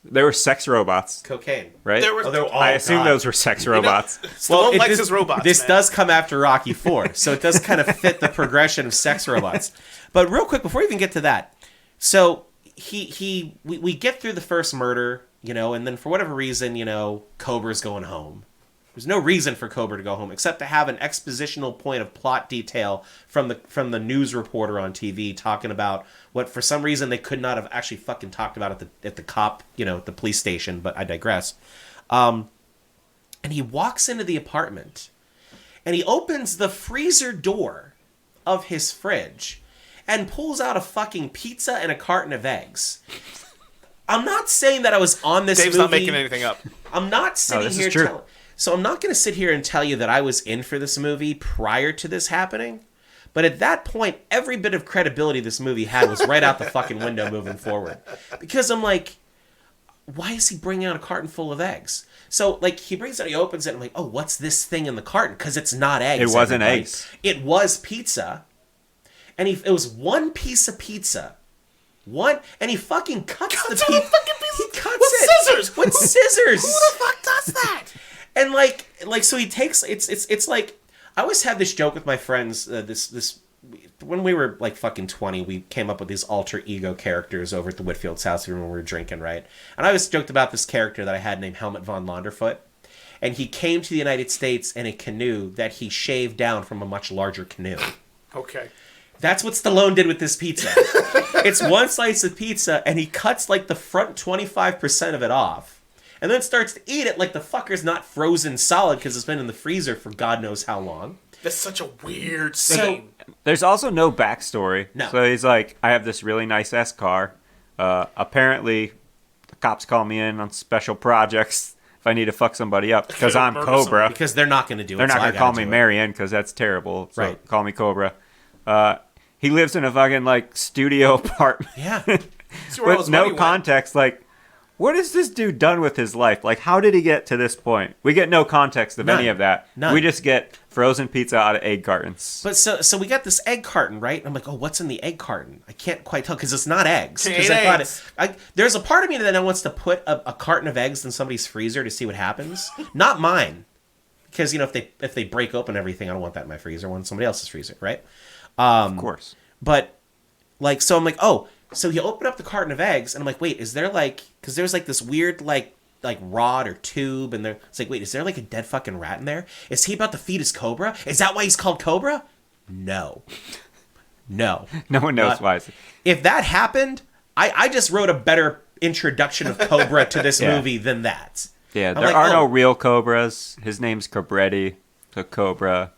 There were sex robots, Cocaine. right? There were- I assume those were sex robots. Stallone likes his robots. This man. does come after Rocky 4, so it does kind of fit the progression of sex robots. But real quick, before we even get to that, so we get through the first murder, and then for whatever reason, Cobra's going home. There's no reason for Cobra to go home except to have an expositional point of plot detail from the news reporter on TV talking about what for some reason they could not have actually fucking talked about at the cop, at the police station, but I digress. And he walks into the apartment and he opens the freezer door of his fridge and pulls out a fucking pizza and a carton of eggs. I'm not saying that I was on this Dave's movie. not making anything up. I'm not sitting this is here true. So I'm not going to sit here and tell you that I was in for this movie prior to this happening. But at that point, every bit of credibility this movie had was right out the fucking window moving forward. Because I'm like, why is he bringing out a carton full of eggs? So, he brings it out, he opens it, and I'm like, oh, what's this thing in the carton? Because it's not eggs. It wasn't everybody. eggs. It was pizza. And it was one piece of pizza. And he fucking cuts the pizza. He cuts with it. scissors. With scissors. Who the fuck does that? And so he takes it's like I always have this joke with my friends. This when we were fucking 20, we came up with these alter ego characters over at the Whitfield's house when we were drinking, right? And I always joked about this character that I had named Helmut von Launderfoot, and he came to the United States in a canoe that he shaved down from a much larger canoe. Okay. That's what Stallone did with this pizza. It's one slice of pizza, and he cuts the front 25% of it off. And then starts to eat it like the fucker's not frozen solid because it's been in the freezer for God knows how long. That's such a weird scene. There's also no backstory. No. So he's like, I have this really nice-ass car. Apparently, the cops call me in on special projects if I need to fuck somebody up because I'm Murder Cobra. Because they're not going to do it. They're not so I going to call gotta me do it. Marianne because that's terrible. So Right. call me Cobra. He lives in a fucking studio apartment Yeah. See where all with his no money went. context. What has this dude done with his life? How did he get to this point? We get no context of None. any of that. None. We just get frozen pizza out of egg cartons. But so we got this egg carton, right? I'm like, oh, what's in the egg carton? I can't quite tell because it's not eggs. It 'Cause ain't I thought eggs. there's a part of me that wants to put a carton of eggs in somebody's freezer to see what happens. Not mine, because if they break open everything, I don't want that in my freezer. I want somebody else's freezer, right? Of course. But so I'm like, oh, so he opened up the carton of eggs, and I'm like, wait, is there because there's this weird rod or tube, and it's like, wait, is there a dead fucking rat in there? Is he about to feed his Cobra? Is that why he's called Cobra? No. No one knows why. If that happened, I just wrote a better introduction of Cobra to this Yeah. movie than that. Yeah, I'm there like, are no oh. real Cobras. His name's Cobretti. So Cobra.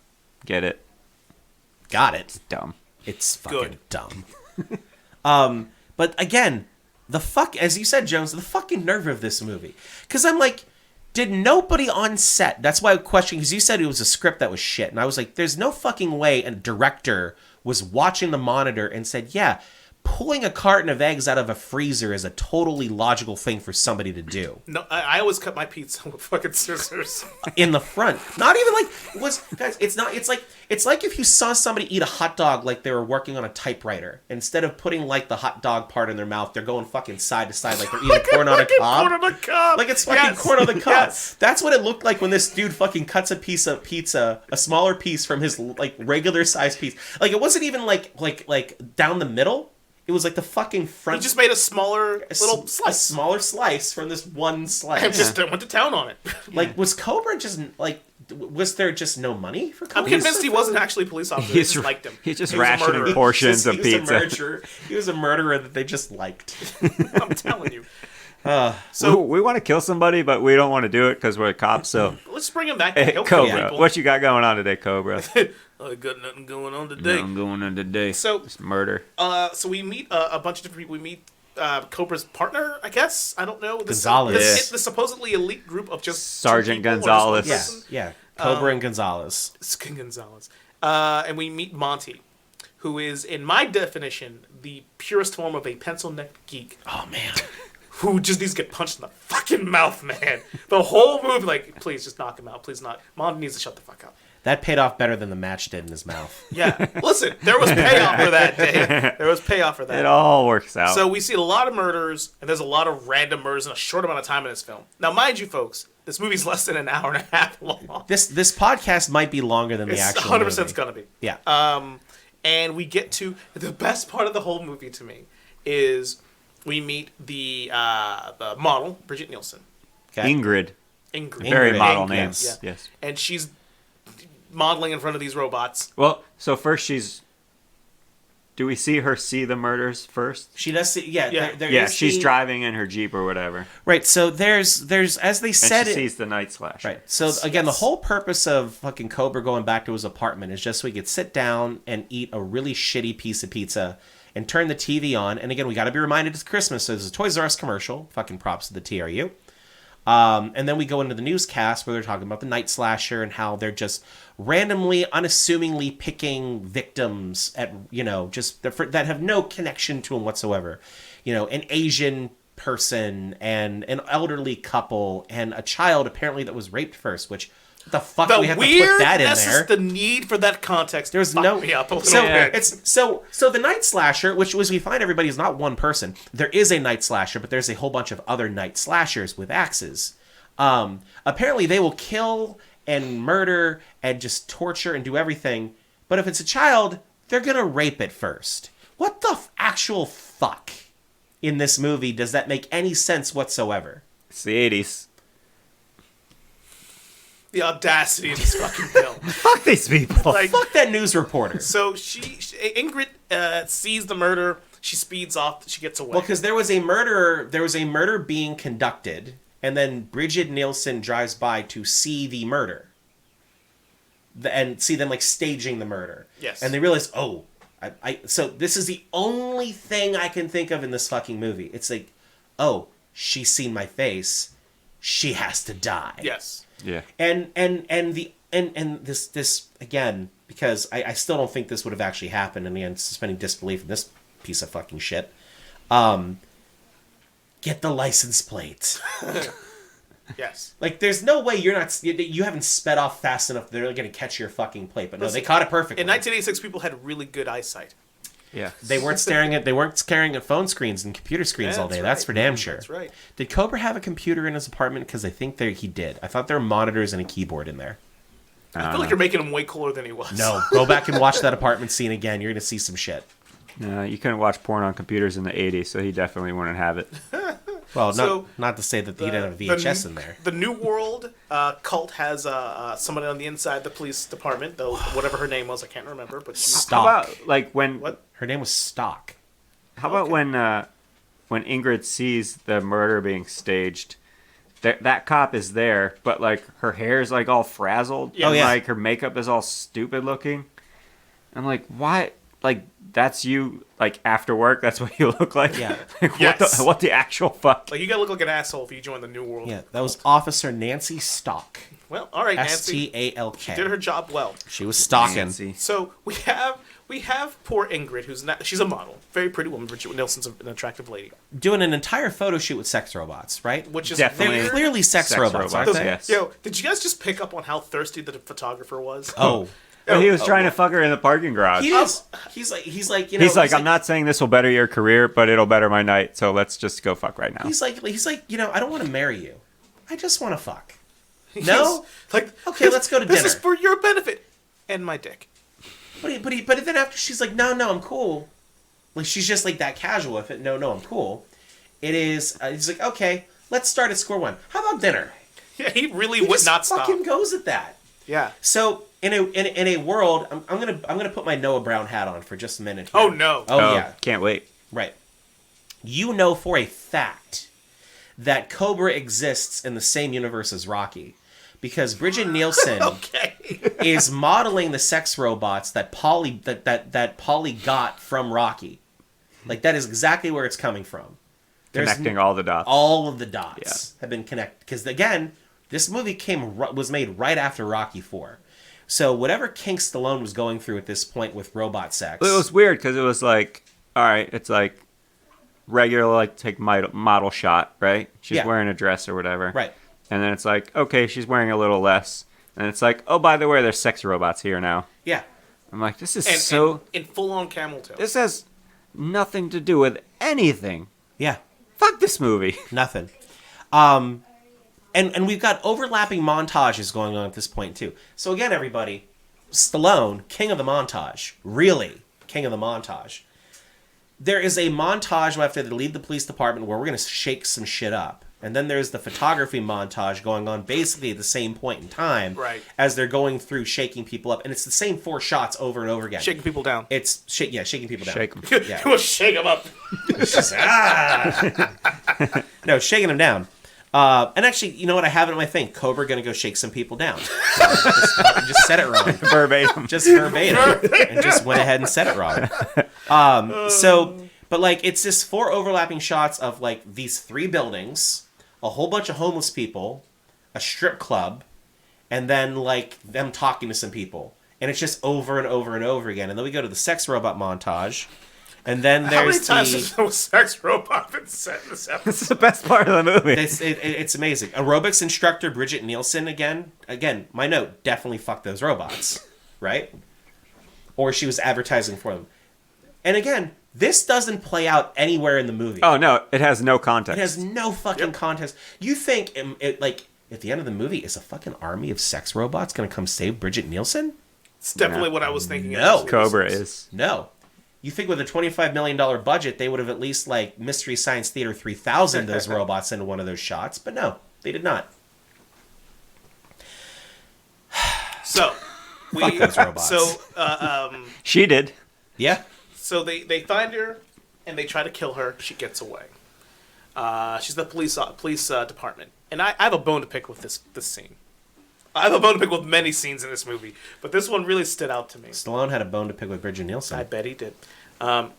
Get it? Got it. Dumb. It's fucking Good. dumb. But again, as you said, Jones, the fucking nerve of this movie. Because I'm like, did nobody on set, that's why I questioned, because you said it was a script that was shit. And I was like, there's no fucking way a director was watching the monitor and said, yeah, pulling a carton of eggs out of a freezer is a totally logical thing for somebody to do. No, I always cut my pizza with fucking scissors. In the front. Not even guys, it's like if you saw somebody eat a hot dog like they were working on a typewriter. Instead of putting the hot dog part in their mouth, they're going fucking side to side like they're eating corn on a cob. Corn on the cob. Like it's fucking Yes. corn on the cob. Yes. That's what it looked like when this dude fucking cuts a piece of pizza, a smaller piece from his regular size piece. It wasn't even like down the middle. It was like the fucking front. He just made a smaller little a slice. smaller slice from this one slice. And just went to town on it. Like, was Cobra just like? Was there just no money for Cobra? I'm convinced he wasn't actually a police officer. They just liked him. He's just He was a rationing murderer. portions of He pizza. was a murderer that they just liked. I'm telling you. So we want to kill somebody, but we don't want to do it because we're cops. So, Let's bring him back. hey, He'll kill Cobra, people. what you got going on today, Cobra? I got nothing going on today. I'm going on today. So- Just murder. So we meet a bunch of different people. We meet Cobra's partner, I guess. I don't know. Gonzalez. The supposedly elite group of just Sergeant two people or just one Gonzalez. Yeah, person. yeah. Cobra and Gonzalez. Skin Gonzalez. And we meet Monty, who is, in my definition, the purest form of a pencil-necked geek. Oh man. Who just needs to get punched in the fucking mouth, man. The whole movie, like, please just knock him out. Please not. Monty needs to shut the fuck up. That paid off better than the match did in his mouth. Yeah. Listen, there was payoff for that, Dave. There was payoff for that. It all works out. So we see a lot of murders, and there's a lot of random murders in a short amount of time in this film. Now, mind you, folks, this movie's less than an hour and a half long. This podcast might be longer than the It's actual 100% movie. it's gonna be. Yeah. And we get to the best part of the whole movie to me is we meet the model Bridget Nielsen. Okay. Ingrid. Ingrid. Very Ingrid, model Ingrid, name. yes. Yes. And she's modeling in front of these robots. Well, so first she's. Do we see her see the murders first? She does see. Yeah. Yeah. There Yeah, is she's the- driving in her Jeep or whatever. Right. So there's as they And said she it. sees the night slash. Right. So again, the Yes. whole purpose of fucking Cobra going back to his apartment is just so he could sit down and eat a really shitty piece of pizza and turn the TV on. And again, we got to be reminded it's Christmas. So there's a Toys R Us commercial. Fucking props to the TRU. And then we go into the newscast where they're talking about the night slasher and how they're just randomly, unassumingly picking victims at, just that have no connection to them whatsoever. An Asian person and an elderly couple and a child apparently that was raped first, which what the fuck The do we have to put that in weirdness there? is the need for that context. There's fucked no me up a little so bit. it's so the night slasher, which was we find everybody is not one person. There is a night slasher, but there's a whole bunch of other night slashers with axes. Apparently they will kill and murder and just torture and do everything. But if it's a child, they're gonna rape it first. What the actual fuck in this movie does that make any sense whatsoever? It's the 80s. The audacity of this fucking film. Fuck these people. Like, Fuck that news reporter. so Ingrid sees the murder. She speeds off. She gets away. Well, because there was a murder being conducted, and then Bridget Nielsen drives by to see the murder, and see them like staging the murder. Yes. And they realize, oh, so this is the only thing I can think of in this fucking movie. It's like, oh, she's seen my face, she has to die. Yes. Yeah. And this again, because I still don't think this would have actually happened, and again, suspending disbelief in this piece of fucking shit. Get the license plate. Yes. Like, there's no way you haven't sped off fast enough. They're going to catch your fucking plate, but no, they caught it perfectly. In 1986, people had really good eyesight. Yeah. They weren't staring at phone screens and computer screens all day. That's right. for damn sure. That's right. Did Cobra have a computer in his apartment? Because I think he did. I thought there were monitors and a keyboard in there. I feel like you're making him way cooler than he was. No, go back and watch that apartment scene again. You're going to see some shit. No, you couldn't watch porn on computers in the 80s, so he definitely wouldn't have it. Well, So, not to say that he didn't have a VHS in there. The New World cult has somebody on the inside the police department, though whatever her name was, I can't remember. But she, How Stock. about like when? What? Her name was Stock. How about Okay. when Ingrid sees the murder being staged? That cop is there, but like her hair's like all frazzled. Yeah. Oh, yeah. Like her makeup is all stupid looking. I'm like, why? Like that's you. Like after work, that's what you look like. Yeah. Like, Yes. what the actual fuck? like, you gotta look like an asshole if you join the New World. Yeah, that was Officer Nancy Stock. Well, all right, Nancy. STALK. Did her job well. She was stalking. Nancy. So we have poor Ingrid, she's a model, very pretty woman. Bridget Nielsen's an attractive lady, Doing an entire photo shoot with sex robots, right? which is Definitely. They're weird. clearly sex robots, aren't they? yes. Yo, did you guys just pick up on how thirsty the photographer was? Oh. But he was trying to fuck her in the parking garage. He is. He's like, He's like, I'm not saying this will better your career, but it'll better my night. So let's just go fuck right now. He's like, I don't want to marry you. I just want to fuck. No? Like, Okay, let's go to This is dinner. for your benefit and my dick. But then after she's like, no, I'm cool. like she's just like that casual with it. No, I'm cool. It is. He's like, okay, let's start at square one. How about dinner? Yeah, he really He would just not stop. fucking goes at that. Yeah. So in a world, I'm gonna put my Noah Brown hat on for just a minute here. Oh no. Oh yeah. Can't wait. Right. You know for a fact that Cobra exists in the same universe as Rocky, because Bridget Nielsen Okay. is modeling the sex robots that Polly got from Rocky. Like that is exactly where it's coming from. Connecting all the dots. All of the dots have been connected. Because again, this movie was made right after Rocky 4. So whatever kink Stallone was going through at this point with robot sex. It was weird because it was like, all right, it's like regular, like take model shot, right? She's wearing a dress or whatever. Right. And then it's like, okay, she's wearing a little less. And it's like, oh, by the way, there's sex robots here now. Yeah. I'm like, this is And in full on camel toe. This has nothing to do with anything. Yeah. Fuck this movie. Nothing. And we've got overlapping montages going on at this point too. So again, everybody, Stallone, king of the montage, really king of the montage. There is a montage after they leave the police department where we're going to shake some shit up. And then there's the photography montage going on basically at the same point in time as they're going through shaking people up. And it's the same 4 shots over and over again. Shaking people down. It's shaking people down. Shake 'em. Yeah. We'll shake them up. It's just, No, shaking them down. And actually, you know what? I have it in my thing. Cobra gonna go shake some people down. So just said it wrong. Verbatim. Just verbatim. And just went ahead and said it wrong. But like, it's just 4 overlapping shots of like these 3 buildings, a whole bunch of homeless people, a strip club, and then like them talking to some people. And it's just over and over and over again. And then we go to the sex robot montage. And then How many there's times has no sex robot been set in this episode? This is the best part of the movie. It's amazing. Aerobics instructor Bridget Nielsen again, my note, definitely fucked those robots, right? Or she was advertising for them. And again, this doesn't play out anywhere in the movie. Oh, no, it has no context. It has no fucking context. You think, like, at the end of the movie, is a fucking army of sex robots going to come save Bridget Nielsen? It's definitely what I was thinking. No. Cobra is. No. You think with a $25 million budget, they would have at least, like, Mystery Science Theater 3000 those robots into one of those shots. But no, they did not. So, Fuck those robots. She did. Yeah. So they find her, and they try to kill her. She gets away. She's the police department. And I have a bone to pick with this scene. I have a bone to pick with many scenes in this movie, but this one really stood out to me. Stallone had a bone to pick with Bridget Nielsen. I bet he did. And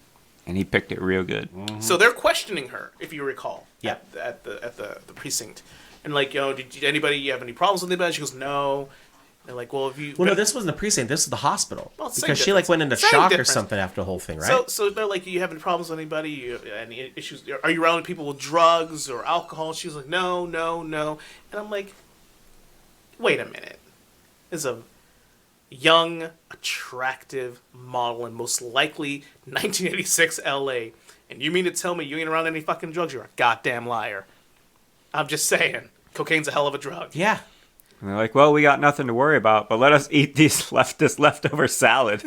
he picked it real good. So they're questioning her, if you recall. Yeah. At the precinct, and like, did anybody you have any problems with anybody? She goes, no. They're like, well, if you. Well, no, this wasn't the precinct. This was the hospital. Well, same because she like went into difference. shock Same or something after the whole thing, right? So they're like, do you have any problems with anybody? You any issues? Are you around people with drugs or alcohol? She was like, no. And I'm like, wait a minute. Is a young, attractive model in most likely 1986 LA. And you mean to tell me you ain't around any fucking drugs? You're a goddamn liar. I'm just saying. Cocaine's a hell of a drug. Yeah. And they're like, well, we got nothing to worry about, but let us eat this leftover salad.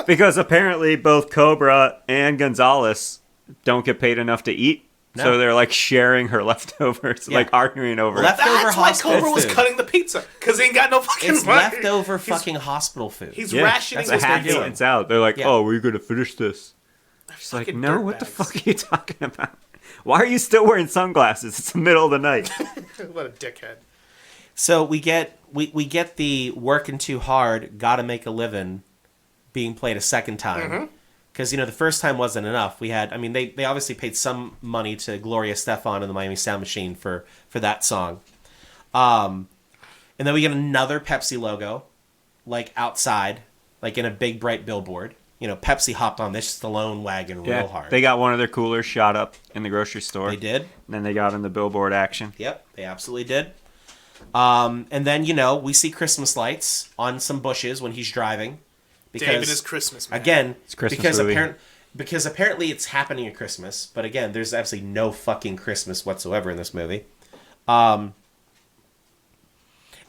Because apparently both Cobra and Gonzalez don't get paid enough to eat. No. So they're like sharing her leftovers, like arguing over it. Leftover That's why hospital Cobra was food. cutting the pizza. Because he ain't got no fucking It's money. leftover fucking hospital food. He's Yeah, rationing that's what a they're half doing. eaten salad. They're like, Yeah. oh, we're going to finish this. She's like, Fucking no, what the dirtbags. fuck are you talking about? Why are you still wearing sunglasses? It's the middle of the night. What a dickhead. So we get the working too hard, gotta make a living being played a second time. Because, the first time wasn't enough. We had, they obviously paid some money to Gloria Estefan and the Miami Sound Machine for that song. And then we get another Pepsi logo, like outside, like in a big bright billboard. Pepsi hopped on this Stallone wagon real hard. They got one of their coolers shot up in the grocery store. They did. And then they got in the billboard action. Yep, they absolutely did. And then, we see Christmas lights on some bushes when he's driving. Because, David is Christmas, man. Again, It's a Christmas movie. because apparently it's happening at Christmas. But again, there's absolutely no fucking Christmas whatsoever in this movie. And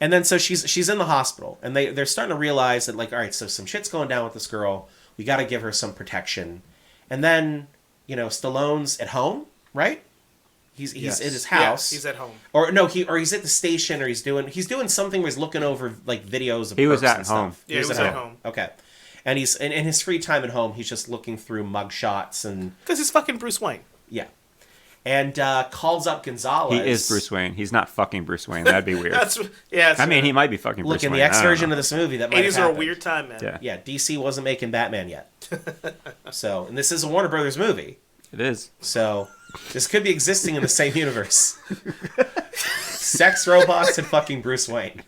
then so she's in the hospital. And they're starting to realize that, like, all right, so some shit's going down with this girl. We got to give her some protection. And then, Stallone's at home, right? He's Yes. at his house. Yeah, he's at home. Or no, he's at the station, or he's doing something where he's looking over like videos of He was perks at and home. stuff. Yeah, he was at home. Okay. And he's in his free time at home, he's just looking through mugshots and Because he's fucking Bruce Wayne. yeah. And calls up Gonzalez. He is Bruce Wayne. He's not fucking Bruce Wayne. That'd be weird. That's I mean, he might be fucking Bruce Look, in Wayne. the X I don't version know. of this movie, that might have 80s are a happened. weird time, man. Yeah. Yeah, DC wasn't making Batman yet. So, and this is a Warner Brothers movie. It is. So, this could be existing in the same universe. Sex robots and fucking Bruce Wayne.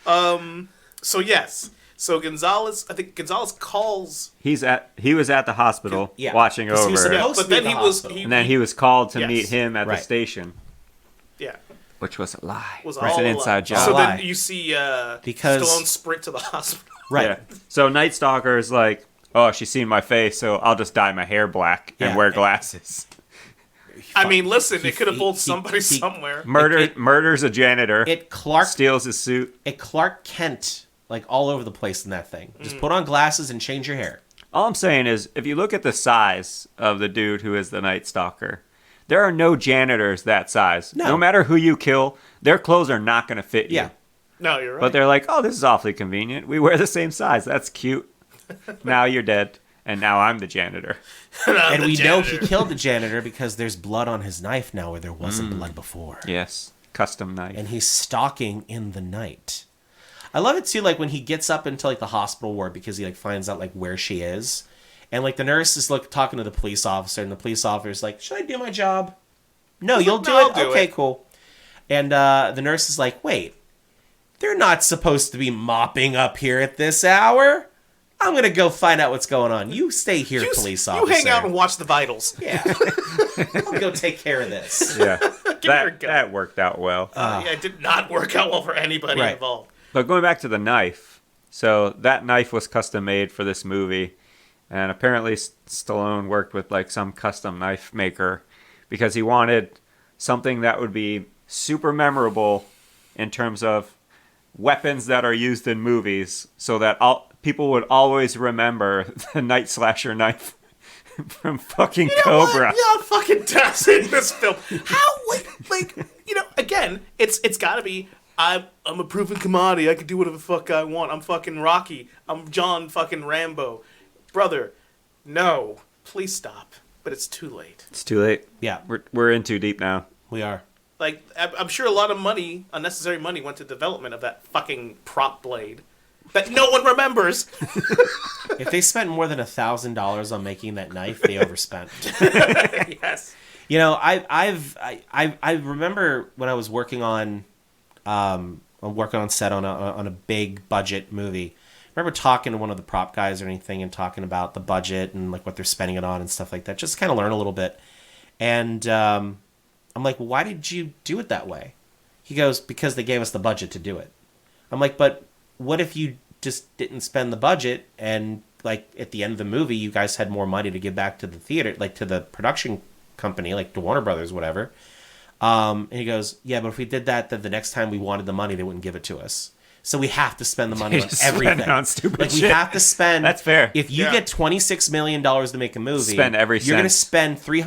So yes. So Gonzalez, I think Gonzalez calls. He was at the hospital Yeah. watching 'Cause he was over, supposed- But to be then at he the was. hospital. and then he was called to Yes. meet him at Right. the station, Yeah. which was a lie. Was It's all an a inside lie. job. So Lie. then you see Because- Stallone sprint to the hospital. Right. Yeah. So Night Stalker is like, oh, she's seen my face, so I'll just dye my hair black and Yeah. wear glasses. I mean, listen, He- it could have he- fooled he- somebody he- somewhere. Murders a janitor. Steals his suit. Clark Kent, like all over the place in that thing. Just put on glasses and change your hair. All I'm saying is, if you look at the size of the dude who is the Night Stalker, there are no janitors that size. No. No matter who you kill, their clothes are not going to fit you. Yeah. No, you're right. But they're like, oh, this is awfully convenient. We wear the same size. That's cute. Now you're dead, and now I'm the janitor. And we know he killed the janitor because there's blood on his knife now where there wasn't blood before. Yes, custom knife. And he's stalking in the night. I love it too, like when he gets up into like the hospital ward because he like finds out like where she is. And like the nurse is like talking to the police officer, and the police officer's like, should I do my job? No, you'll do "No, I'll it? do Okay, it." cool. And the nurse is like, wait, they're not supposed to be mopping up here at this hour. I'm going to go find out what's going on. You stay here, police officer. You hang out and watch the vitals. Yeah. I'll go take care of this. Yeah, Give her a gun. that worked out well. Yeah, it did not work out well for anybody Right. involved. But going back to the knife, so that knife was custom made for this movie, and apparently Stallone worked with like some custom knife maker because he wanted something that would be super memorable in terms of weapons that are used in movies, so that people would always remember the Night Slasher knife from fucking Cobra. Yeah, fucking does in this film. How like again, it's got to be. I'm a proven commodity. I can do whatever the fuck I want. I'm fucking Rocky. I'm John fucking Rambo. Brother, no. Please stop. But it's too late. It's too late. Yeah, We're in too deep now. we are. Like, I'm sure a lot of money, unnecessary money, went to development of that fucking prop blade that no one remembers. If they spent more than $1,000 on making that knife, they overspent. Yes. You know, I remember when I was working on set on a big budget movie. I remember talking to one of the prop guys or anything and talking about the budget and like what they're spending it on and stuff like that. Just kind of learn a little bit. And I'm like, well, why did you do it that way? He goes, because they gave us the budget to do it. I'm like, but what if you just didn't spend the budget and like at the end of the movie you guys had more money to give back to the theater, like to the production company, like to Warner Brothers, whatever. And he goes, yeah, but if we did that, then the next time we wanted the money, they wouldn't give it to us. So we have to spend the money on Just spend it everything. on stupid like we shit. have to spend. That's fair. If you Yeah. get $26 million to make a movie, Spend every you're going to cent. spend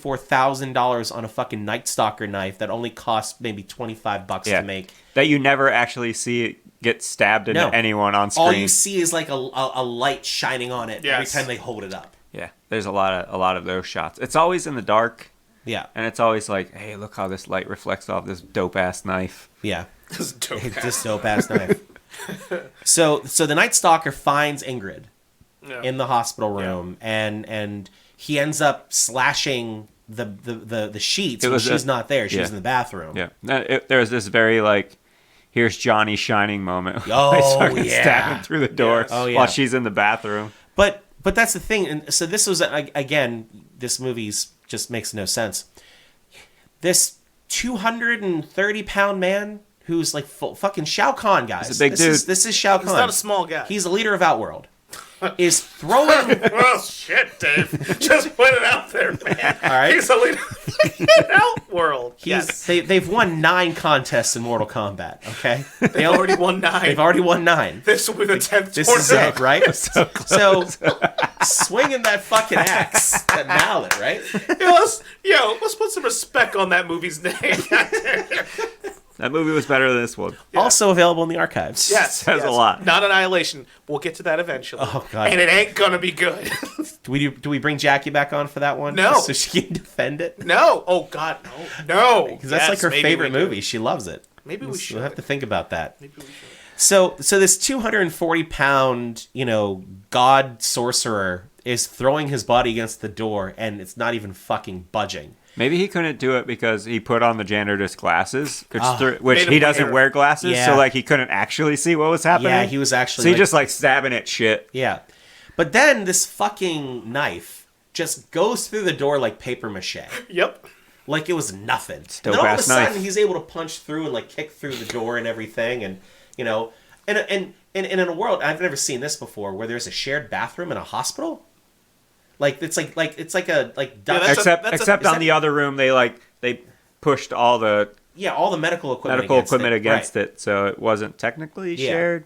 $374,000 on a fucking Night Stalker knife that only costs maybe $25 Yeah. to make. That you never actually see get stabbed into No. anyone on screen. All you see is like a light shining on it every Yes. time they hold it up. Yeah, there's a lot of those shots. It's always in the dark, Yeah, and it's always like, hey, look how this light reflects off this dope ass knife. yeah. This is dope. It's this dope ass knife. So the Night Stalker finds Ingrid Yeah. in the hospital room, and he ends up slashing the sheets It when was she's not there. She's yeah. in the bathroom. Yeah, there's this very like, here's Johnny Shining moment. Oh, I fucking yeah. stab him through the door Oh, yeah. while she's in the bathroom. But that's the thing. And so this was again, this movie's just makes no sense. This 230-pound man who's like fucking Shao Kahn, guys. He's a big this dude. This is Shao Kahn. He's not a small guy. He's the leader of Outworld. Is throwing. Oh shit, Dave! Just put it out there, man. All right. He's a leader. world. Yes. They've won 9 contests in Mortal Kombat. Okay, They already won 9. they've already won 9. This will be the 10th This is it, right? So swinging that fucking axe, that mallet, right? Let's put some respect on that movie's name. That movie was better than this one. Yeah. Also available in the archives. Yes, Says a lot. Not Annihilation. We'll get to that eventually. Oh, God. And it ain't gonna be good. Do we bring Jackie back on for that one? No. So she can defend it? No. Oh God, no. Because that's like her maybe favorite we do. movie. She loves it. Maybe we should. We'll have to think about that. Maybe we should. So this 240-pound, god sorcerer is throwing his body against the door, and it's not even fucking budging. Maybe he couldn't do it because he put on the janitor's glasses, which Made him he doesn't wear. wear glasses, Yeah. so like he couldn't actually see what was happening. Yeah, he was actually. So he just like stabbing at shit. Yeah, but then this fucking knife just goes through the door like paper mache, Yep. like it was nothing. Still and then all of a fast sudden knife. he's able to punch through and like kick through the door and everything, and and in a world I've never seen this before, where there's a shared bathroom in a hospital. Like it's like that's Except on the other room, they pushed all the all the medical equipment against it, so it wasn't technically Yeah. shared.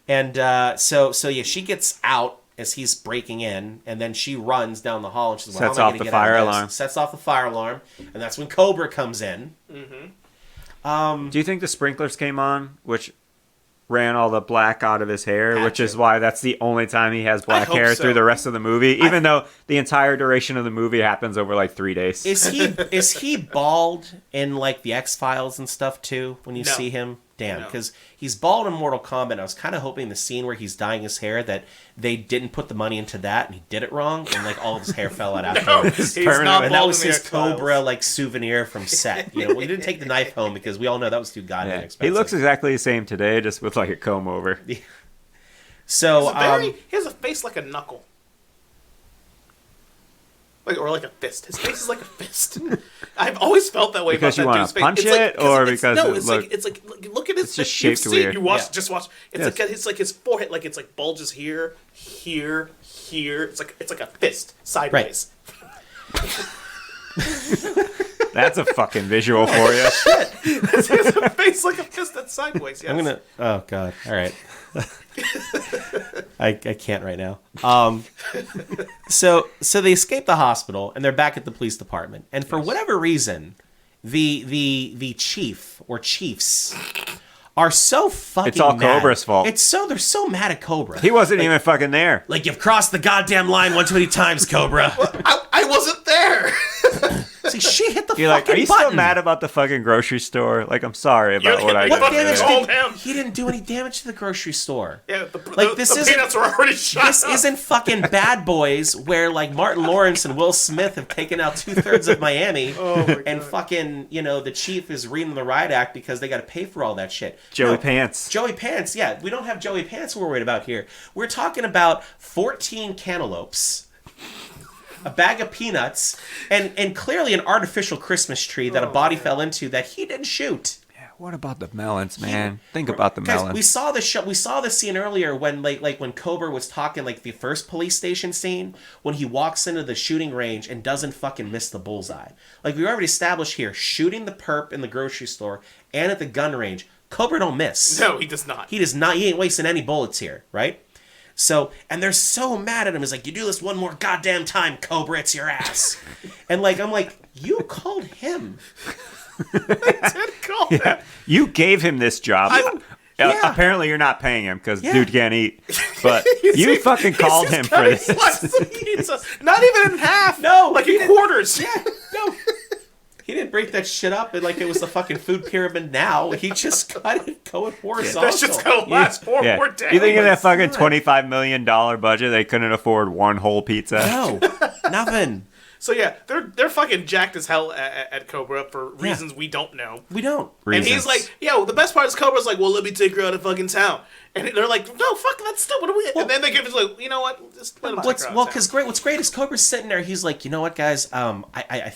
And so she gets out as he's breaking in, and then she runs down the hall and she's like, Sets how am I off gonna the get out of fire this? alarm. Sets off the fire alarm, and that's when Cobra comes in. Do you think the sprinklers came on, which ran all the black out of his hair, Had which to. is why that's the only time he has black hope hair so. through the rest of the movie, even though the entire duration of the movie happens over like 3 days. Is he bald in like the X-Files and stuff too when you No. see him? Damn, No. because he's bald in Mortal Kombat. I was kind of hoping the scene where he's dyeing his hair that they didn't put the money into that and he did it wrong and like all of his hair fell out after. No, it. he's permanent. not And that bald was in the his X-Files. Cobra like souvenir from set. We didn't take the knife home because we all know that was too goddamn Yeah. expensive. He looks exactly the same today, just with like a comb over. So He has a face like a knuckle. Or like a fist. His face is like a fist. I've always felt that way Because about you that wanna dude's face. punch It's like- it, or it's- because no, it it's look- like look at his it's just face. shaped You've seen- weird. You watch Yeah. just watch. It's Yes. like it's like his forehead, like it's like bulges here. It's like a fist sideways. That's a fucking visual for you. He has a face like a fist that's sideways. Yes. I'm gonna. Oh God! All right. I can't right now. So they escape the hospital and they're back at the police department. And for whatever reason, the chief or chiefs are so fucking. It's all mad. Cobra's fault. They're so mad at Cobra. He wasn't even fucking there. Like, you've crossed the goddamn line one too many times, Cobra. I wasn't there. See, she hit the You're like, fucking are you button. still mad about the fucking grocery store? Like, I'm sorry about what I What did. What fucking damage told did him. he didn't do any damage to the grocery store? Yeah, Like, this the isn't- peanuts were already shot. This isn't fucking Bad Boys where like Martin Lawrence and Will Smith have taken out 2/3 of Miami and fucking, the chief is reading the riot act because they got to pay for all that shit. Joey No, Pants. Joey Pants, yeah. We don't have Joey Pants we're worried about here. We're talking about 14 cantaloupes, a bag of peanuts, and clearly an artificial Christmas tree that a body fell into that he didn't shoot. Yeah, what about the melons, man? Think about the Guys, melons. we saw the scene earlier when like when Cobra was talking, like the first police station scene when he walks into the shooting range and doesn't fucking miss the bullseye. Like we already established here, shooting the perp in the grocery store and at the gun range, Cobra don't miss. No, he does not. He does not. He ain't wasting any bullets here, right? So, and they're so mad at him. It's like, you do this one more goddamn time, Cobra, it's your ass. And like, I'm like, you called him. Call him. You gave him this job. Yeah. Apparently, you're not paying him because Yeah. dude can't eat. But you fucking called him for this. Not even in half. No, like he in didn't. quarters. Yeah, no. He didn't break that shit up like it was the fucking food pyramid now. He just got it going horizontal. That's just gonna last 4 Yeah. more days. You think in that fucking God. $25 million budget, they couldn't afford one whole pizza? No, nothing. So yeah, they're fucking jacked as hell at Cobra for reasons we don't know. We don't. And he's like, yo, the best part is Cobra's like, well, let me take her out of fucking town. And they're like, no, fuck, that's stupid. And then they give us like, you know what? Just let him take her out of town. What's great is Cobra's sitting there. He's like, you know what, guys? I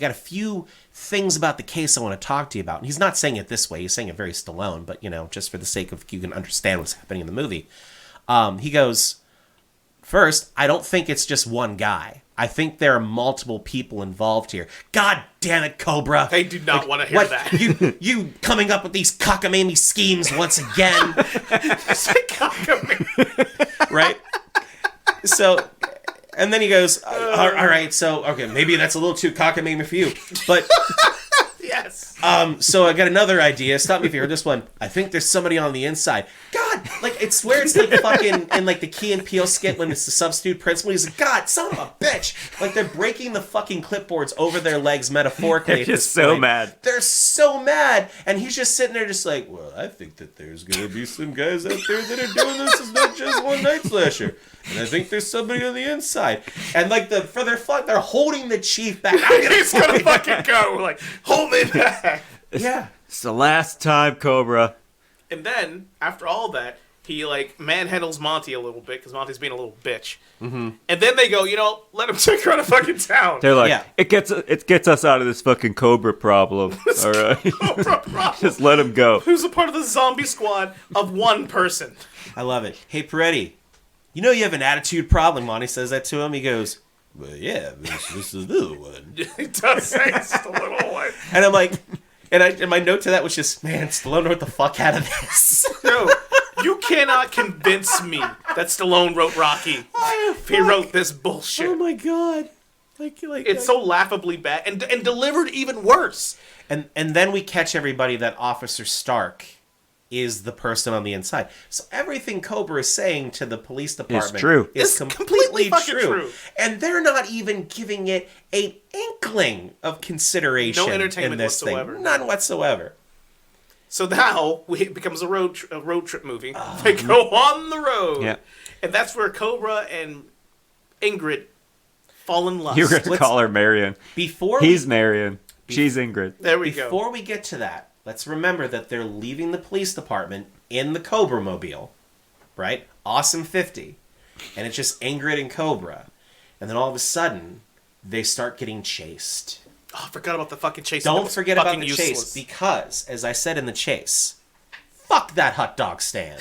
got a few things about the case I want to talk to you about. And he's not saying it this way. He's saying it very Stallone, but just for the sake of you can understand what's happening in the movie. He goes, First, I don't think it's just one guy. I think there are multiple people involved here. God damn it, Cobra. They do not want to hear that. You coming up with these cockamamie schemes once again. Right? So, and then he goes, all right, so, okay, maybe that's a little too cockamamie for you. But... Yes. So I got another idea. Stop me if you heard this one. I think there's somebody on the inside. God, like, it's where it's like fucking in like the Key and Peele skit when it's the substitute principal. He's like, God, son of a bitch. Like, they're breaking the fucking clipboards over their legs metaphorically. They're just so mad. They're so mad. And he's just sitting there just like, well, I think that there's going to be some guys out there that are doing this. It's not just one night slasher. And I think there's somebody on the inside. And like for their fun, they're holding the chief back. He's gonna fucking go. Like, hold me back. Yeah. It's the last time, Cobra. And then, after all that, he, like, manhandles Monty a little bit, because Monty's being a little bitch. Mm-hmm. And then they go, let him take her out of fucking town. They're like, Yeah. it gets us out of this fucking Cobra problem. All right, Cobra problem. just let him go. Who's a part of the zombie squad of one person. I love it. Hey, Peretti, you know you have an attitude problem. Monty says that to him. He goes, well, yeah, this is the little one. He does say it's the little one. And I'm like, and my note to that was just, man, Stallone wrote the fuck out of this. No, you cannot convince me that Stallone wrote Rocky if he wrote this bullshit. Oh my god. It's so laughably bad and delivered even worse. And then we catch everybody that Officer Stark is the person on the inside. So everything Cobra is saying to the police department true. is It's completely completely fucking true. true. And they're not even giving it an inkling of consideration. No entertainment in this whatsoever. Thing. None whatsoever. So now it becomes a road trip movie. They go on the road. Yeah. And that's where Cobra and Ingrid fall in love. You're going to Let's- call her Marion. Before He's Marion. She's Ingrid. There we go. Before we get to that, let's remember that they're leaving the police department in the Cobra mobile, right? Awesome 50. And it's just Ingrid and Cobra. And then all of a sudden, they start getting chased. Oh, I forgot about the fucking chase. That Don't was forget about fucking the useless. chase, because, as I said in the chase, fuck that hot dog stand.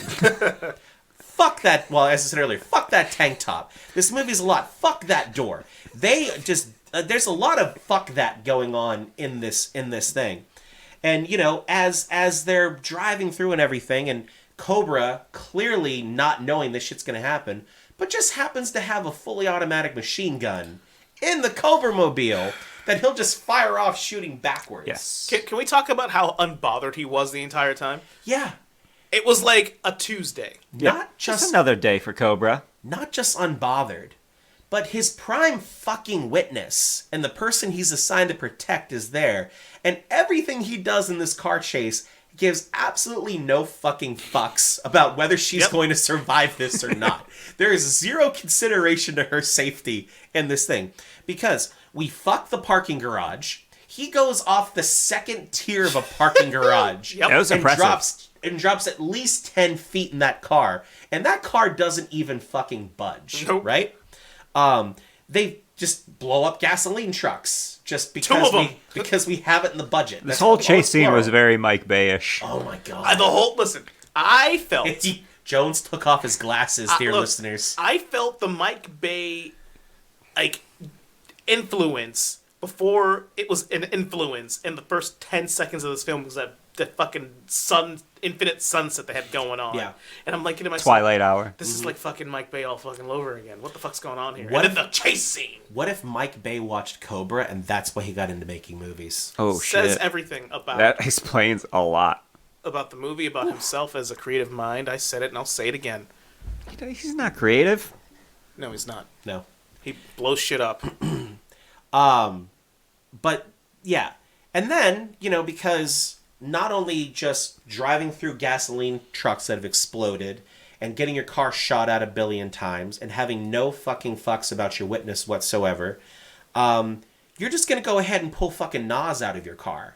Fuck that, well, as I said earlier, fuck that tank top. This movie's a lot. Fuck that door. They just, there's a lot of fuck that going on in this thing. And, as they're driving through and everything, and Cobra clearly not knowing this shit's going to happen, but just happens to have a fully automatic machine gun in the Cobra mobile that he'll just fire off shooting backwards. Yes. Can we talk about how unbothered he was the entire time? Yeah. It was like a Tuesday. Not just another day for Cobra. not just unbothered, but his prime fucking witness and the person he's assigned to protect is there, and everything he does in this car chase gives absolutely no fucking fucks about whether she's going to survive this or not. There is zero consideration to her safety in this thing, because we fuck the parking garage. He goes off the second tier of a parking garage. Yep. That was and impressive. drops at least 10 feet in that car, and that car doesn't even fucking budge. Nope. Right? They just blow up gasoline trucks just Two of them. because we have it in the budget. This whole chase scene was very Mike Bay-ish. Oh my god! Listen, I felt Jones took off his glasses, dear look, listeners. I felt the Mike Bay influence before it was an influence in the first 10 seconds of this film, was that fucking infinite sunset they had going on. Yeah. And I'm like, to myself, Twilight Hour. this is like fucking Mike Bay all fucking over again. What the fuck's going on here? What And then the chase scene What if Mike Bay watched Cobra and that's why he got into making movies? Oh, says shit. everything about That explains a lot. the movie, about himself as a creative mind. I said it and I'll say it again. He's not creative. No, he's not. No. He blows shit up. But yeah. And then, because not only just driving through gasoline trucks that have exploded and getting your car shot at 1 billion times and having no fucking fucks about your witness whatsoever, you're just going to go ahead and pull fucking Nas out of your car.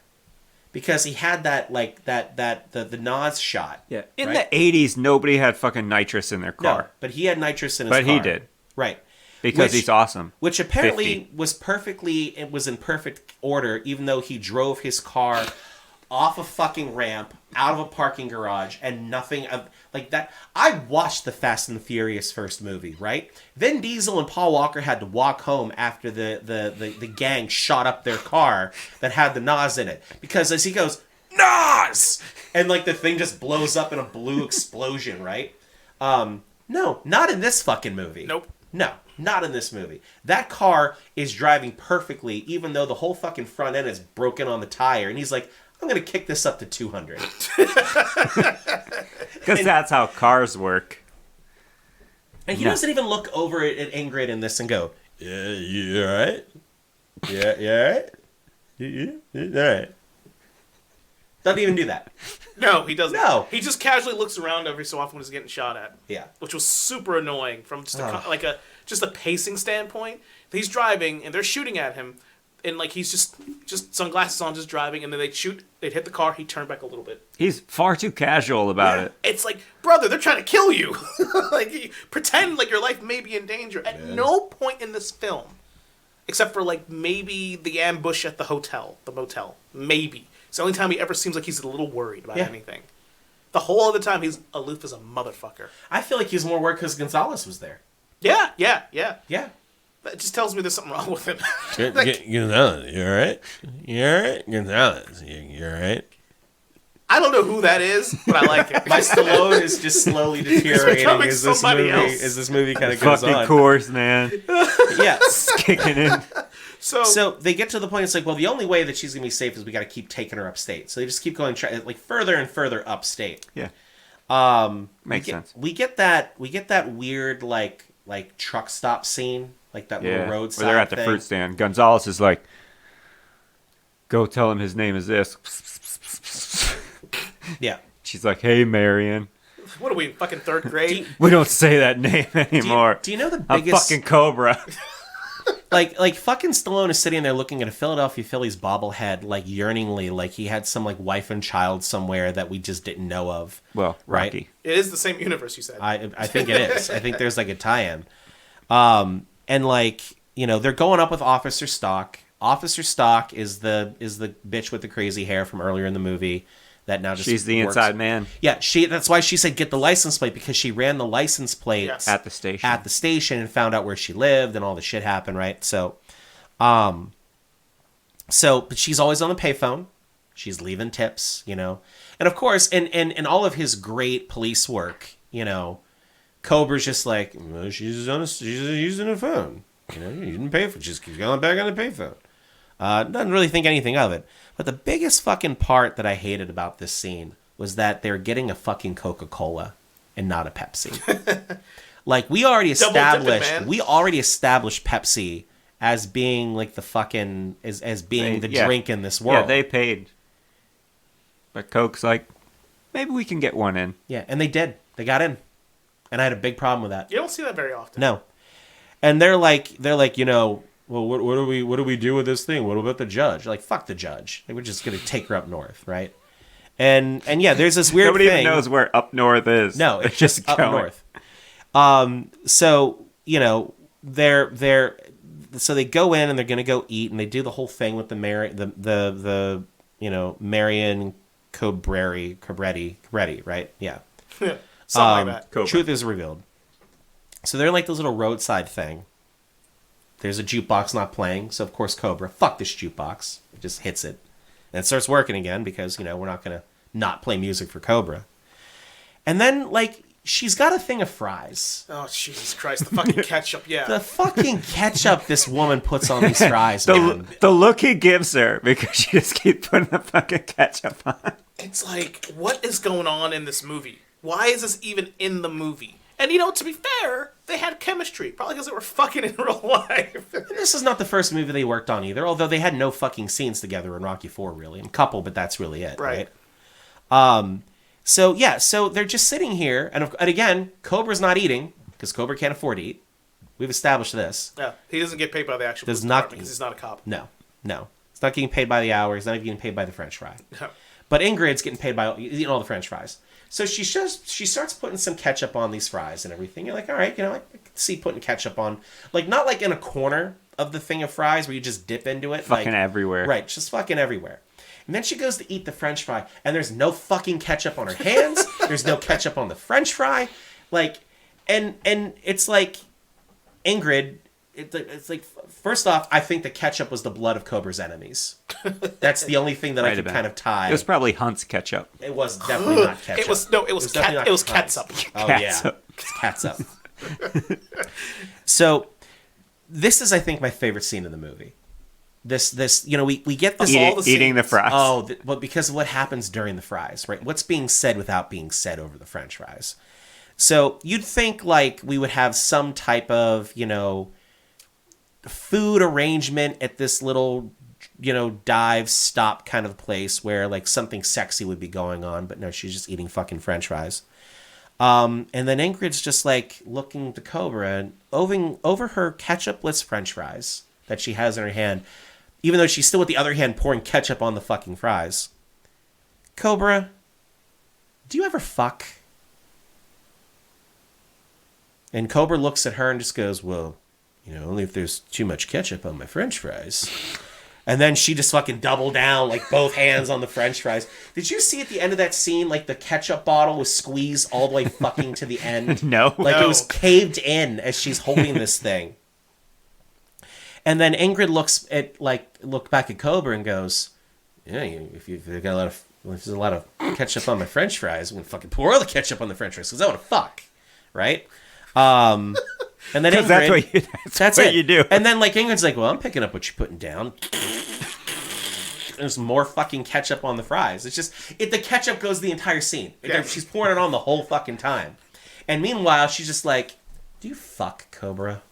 Because he had the Nas shot. Yeah. In right? the 80s, nobody had fucking nitrous in their car. No, but he had nitrous in his car. But he did. Right. Because he's awesome. Which apparently 50. was in perfect order, even though he drove his car off a fucking ramp, out of a parking garage, and nothing of like that. I watched the Fast and the Furious first movie, right? Vin Diesel and Paul Walker had to walk home after the gang shot up their car that had the Nas in it. Because as he goes, Nas! And like the thing just blows up in a blue explosion, right? No, not in this fucking movie. Nope. No, not in this movie. That car is driving perfectly, even though the whole fucking front end is broken on the tire. And he's like, I'm going to kick this up to 200. Because that's how cars work. And he doesn't even look over at Ingrid in this and go, yeah, you all right? Yeah, you all right? You all right? Doesn't even do that. No, he doesn't. No. He just casually looks around every so often when he's getting shot at. Yeah. Which was super annoying from just a pacing standpoint. He's driving and they're shooting at him, and like he's just sunglasses on, just driving, and then they'd hit the car, he'd turn back a little bit. He's far too casual about it. It's like, brother, they're trying to kill you. Like, pretend like your life may be in danger. At no point in this film, except for like maybe the ambush at the motel, maybe. It's the only time he ever seems like he's a little worried about anything. The whole other time, he's aloof as a motherfucker. I feel like he was more worried because Gonzalez was there. Yeah. Yeah. That just tells me there's something wrong with him. Gonzalez, you alright? You alright? Gonzalez, you alright? I don't know who that is, but I like it. My Stallone is just slowly deteriorating becoming as this somebody movie else. as this movie kind of goes Fucking on. course, man. Yeah. Kicking in. So they get to the point. It's like, well, the only way that she's gonna be safe is we got to keep taking her upstate. So they just keep going like further and further upstate. Yeah. Makes sense. We get that weird like truck stop scene, like that little roadside where they're at the thing. fruit stand. Gonzalez is like, go tell him his name is this. Yeah. She's like, hey, Marion. What are we, fucking third grade? We don't say that name anymore. Do you know the I'm biggest fucking Cobra. like fucking Stallone is sitting there looking at a Philadelphia Phillies bobblehead like yearningly, like he had some like wife and child somewhere that we just didn't know of. Well, Right? Rocky. It is the same universe, you said. I think it is. I think there's like a tie-in. And like, you know, they're going up with Officer Stock. Officer Stock is the bitch with the crazy hair from earlier in the movie that now just She's the works. inside man Yeah, that's why she said get the license plate, because she ran the license plate Yes. at the station. and found out where she lived and all the shit happened, right? So, but she's always on the payphone. She's leaving tips, you know. And of course, in all of his great police work, you know, Cobra's just like, well, she's using a phone. You know, you didn't pay for it. Just keeps going back on the payphone. Doesn't really think anything of it. But the biggest fucking part that I hated about this scene was that they're getting a fucking Coca-Cola and not a Pepsi. Like we already Double dipping, established Pepsi as being like the fucking as being the drink in this world. Yeah, they paid. But Coke's like, maybe we can get one in. Yeah, and they did. They got in. And I had a big problem with that. You don't see that very often. No. And they're like, you know, well, what do we do with this thing? What about the judge? Like, fuck the judge. They were just gonna take her up north, right? And yeah, there's this weird Nobody thing. even knows where up north is. No, it's just up north. So you know, so they go in and they're gonna go eat, and they do the whole thing with the you know, Marion Cobretti, right? Yeah. Something like that. Cobra. Truth is revealed. So they're like this little roadside thing. There's a jukebox not playing, so of course Cobra, fuck this jukebox, just hits it. And it starts working again because, you know, we're not going to not play music for Cobra. And then, like, she's got a thing of fries. Oh, Jesus Christ. The fucking ketchup, yeah. The fucking ketchup this woman puts on these fries, man. The look he gives her because she just keeps putting the fucking ketchup on. It's like, what is going on in this movie? Why is this even in the movie? And, you know, to be fair, they had chemistry. Probably because they were fucking in real life. This is not the first movie they worked on either, although they had no fucking scenes together in Rocky IV, really. A couple, but that's really it, right? So, yeah, so they're just sitting here, and again, Cobra's not eating, because Cobra can't afford to eat. We've established this. Yeah, he doesn't get paid by the actual Does police not- department because he's not a cop. No. It's not getting paid by the hour. It's not even getting paid by the french fry. No. But Ingrid's getting paid by eating all the french fries. So she starts putting some ketchup on these fries and everything. You're like, all right, you know, I can see putting ketchup on, like, not like in a corner of the thing of fries where you just dip into it. Fucking like, everywhere. Right, just fucking everywhere. And then she goes to eat the French fry, and there's no fucking ketchup on her hands. There's no ketchup on the French fry. Like, and it's like, Ingrid, it's like, first off, I think the ketchup was the blood of Cobra's enemies. That's the only thing that I could kind of tie. It was probably Hunt's ketchup. It was definitely not ketchup. It was catsup. Oh yeah, it's catsup. So, this is, I think, my favorite scene in the movie. This, you know, we get this eating the fries. Oh, but because of what happens during the fries, right? What's being said without being said over the French fries. So you'd think like we would have some type of, you know, food arrangement at this little, you know, dive stop kind of place where like something sexy would be going on, but no, she's just eating fucking French fries. And then Ingrid's just like looking to Cobra and over her ketchupless French fries that she has in her hand, even though she's still with the other hand pouring ketchup on the fucking fries. Cobra, do you ever fuck? And Cobra looks at her and just goes, well, you know, only if there's too much ketchup on my French fries. And then she just fucking doubled down, like both hands on the French fries. Did you see at the end of that scene, like the ketchup bottle was squeezed all the way fucking to the end? No. Like it was caved in as she's holding this thing. And then Ingrid look back at Cobra and goes, yeah, if there's a lot of ketchup on my French fries, I'm gonna fucking pour all the ketchup on the French fries because I want to fuck, right? And then Ingrid, that's what you do. And then like Ingrid's like, well, I'm picking up what you're putting down. There's more fucking ketchup on the fries. It's just the ketchup goes the entire scene. Yeah. She's pouring it on the whole fucking time. And meanwhile, she's just like, do you fuck, Cobra?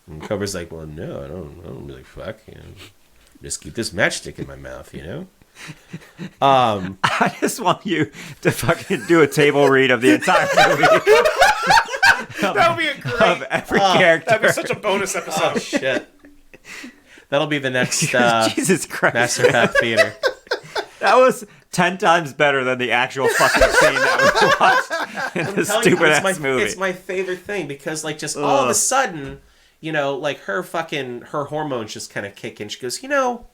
And Cobra's like, well, no, I don't really fuck. You know, just keep this matchstick in my mouth, you know. I just want you to fucking do a table read of the entire movie. That would be a great. Of every character. That'd be such a bonus episode. Oh shit. That'll be the next Jesus Christ. Master Pack Theater. That was 10 times better than the actual fucking scene that we watched in this stupid ass movie. It's my favorite thing because like just all of a sudden, you know, like her hormones just kind of kick in. She goes, you know,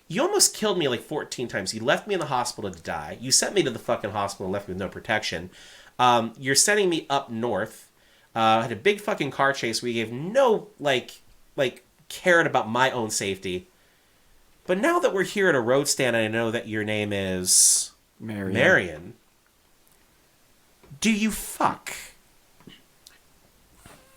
you almost killed me like 14 times. You left me in the hospital to die. You sent me to the fucking hospital and left me with no protection. You're sending me up north. I had a big fucking car chase where you gave no like cared about my own safety. But now that we're here at a road stand and I know that your name is Marion, do you fuck?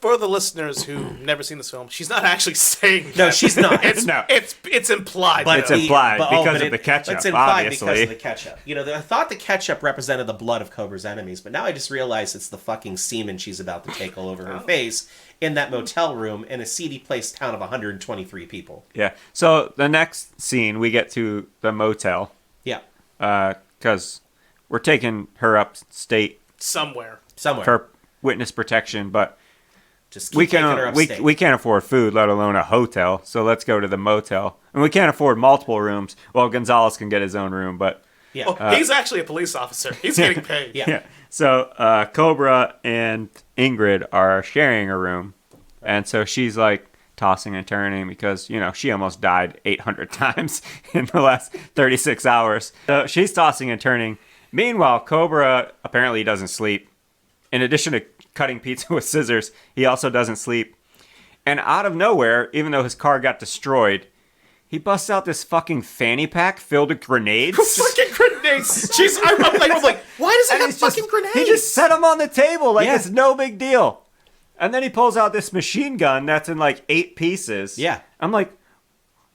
For the listeners who've never seen this film, she's not actually saying that. No, she's not. It's implied. But it's implied because of the ketchup, It's implied obviously. because of the ketchup. You know, I thought the ketchup represented the blood of Cobra's enemies, but now I just realized it's the fucking semen she's about to take all over her face in that motel room in a seedy place town of 123 people. Yeah. So the next scene, we get to the motel. Yeah. Because we're taking her upstate somewhere. for witness protection, but Just keep taking her upstate. we can't afford food, let alone a hotel. So let's go to the motel, and we can't afford multiple rooms. Well, Gonzalez can get his own room, but Yeah. Oh, he's actually a police officer. He's getting paid. Yeah. So Cobra and Ingrid are sharing a room, and so she's like tossing and turning because, you know, she almost died 800 times in the last 36 hours. So she's tossing and turning. Meanwhile, Cobra apparently doesn't sleep. In addition to cutting pizza with scissors, he also doesn't sleep. And out of nowhere, even though his car got destroyed, he busts out this fucking fanny pack filled with grenades. Fucking grenades. Jeez, I'm like, why does he have fucking grenades? He just set them on the table like it's no big deal. And then he pulls out this machine gun that's in like 8 pieces. Yeah. I'm like,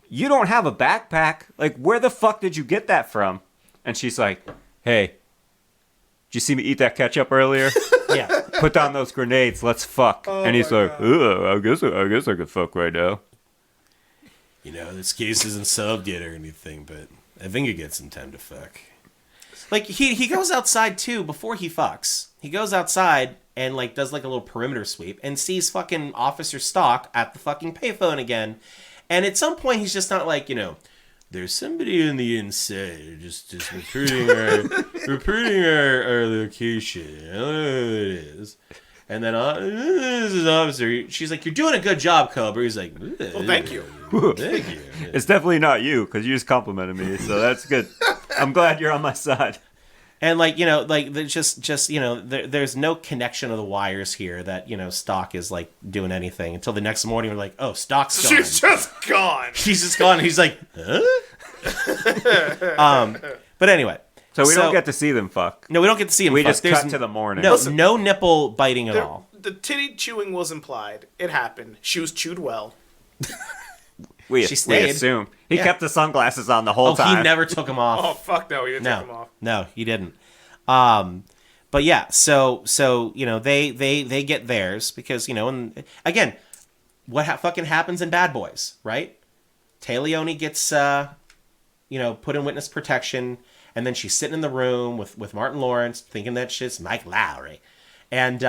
you don't have a backpack. Like, where the fuck did you get that from? And she's like, hey, did you see me eat that ketchup earlier? Yeah. Put down those grenades. Let's fuck. And he's like, I guess I could fuck right now. You know, this case isn't solved yet or anything, but I think it gets some time to fuck. Like, he goes outside, too, before he fucks. He goes outside and, like, does, like, a little perimeter sweep and sees fucking Officer Stock at the fucking payphone again. And at some point, he's just not like, you know, there's somebody on the inside just recruiting our location. I don't know who it is. And then this is officer. She's like, "You're doing a good job, Cobra." He's like, Well, thank you. Thank you. It's definitely not you because you just complimented me, so that's good. I'm glad you're on my side. And like, you know, like there's just you know, there's no connection of the wires here that, you know, Stock is like doing anything until the next morning. We're like, oh, Stock's gone. She's just gone. She's just gone. He's like, huh? But anyway, So we don't get to see them fuck. No, we don't get to see him. We fuck. just There's cut to the morning. No, no nipple biting at all. The titty chewing was implied. It happened. She was chewed well. We She stayed. assume. He Yeah. kept the sunglasses on the whole time. He never took them off. Oh fuck no, he didn't take them off. No, he didn't. But yeah, so you know, they get theirs because, you know, and again, what fucking happens in Bad Boys, right? Leone gets you know, put in witness protection, and then she's sitting in the room with Martin Lawrence thinking that shit's Mike Lowry. And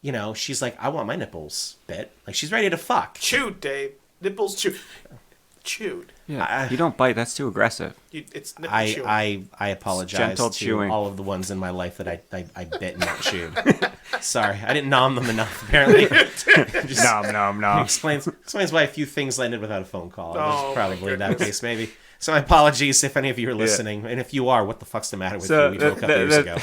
you know, she's like, I want my nipples bit. Like, she's ready to fuck. Chewed, Dave. Nipples chewed. Chewed. Yeah, you don't bite. That's too aggressive. It's nipple chewing. I apologize Gentle to chewing. all of the ones in my life that I bit and not chewed. Sorry, I didn't nom them enough, apparently. Nom. Explains why a few things landed without a phone call. It was Oh, my probably that goodness. case, maybe. So my apologies if any of you are listening. And if you are, what the fuck's the matter with So, you? We broke up years ago.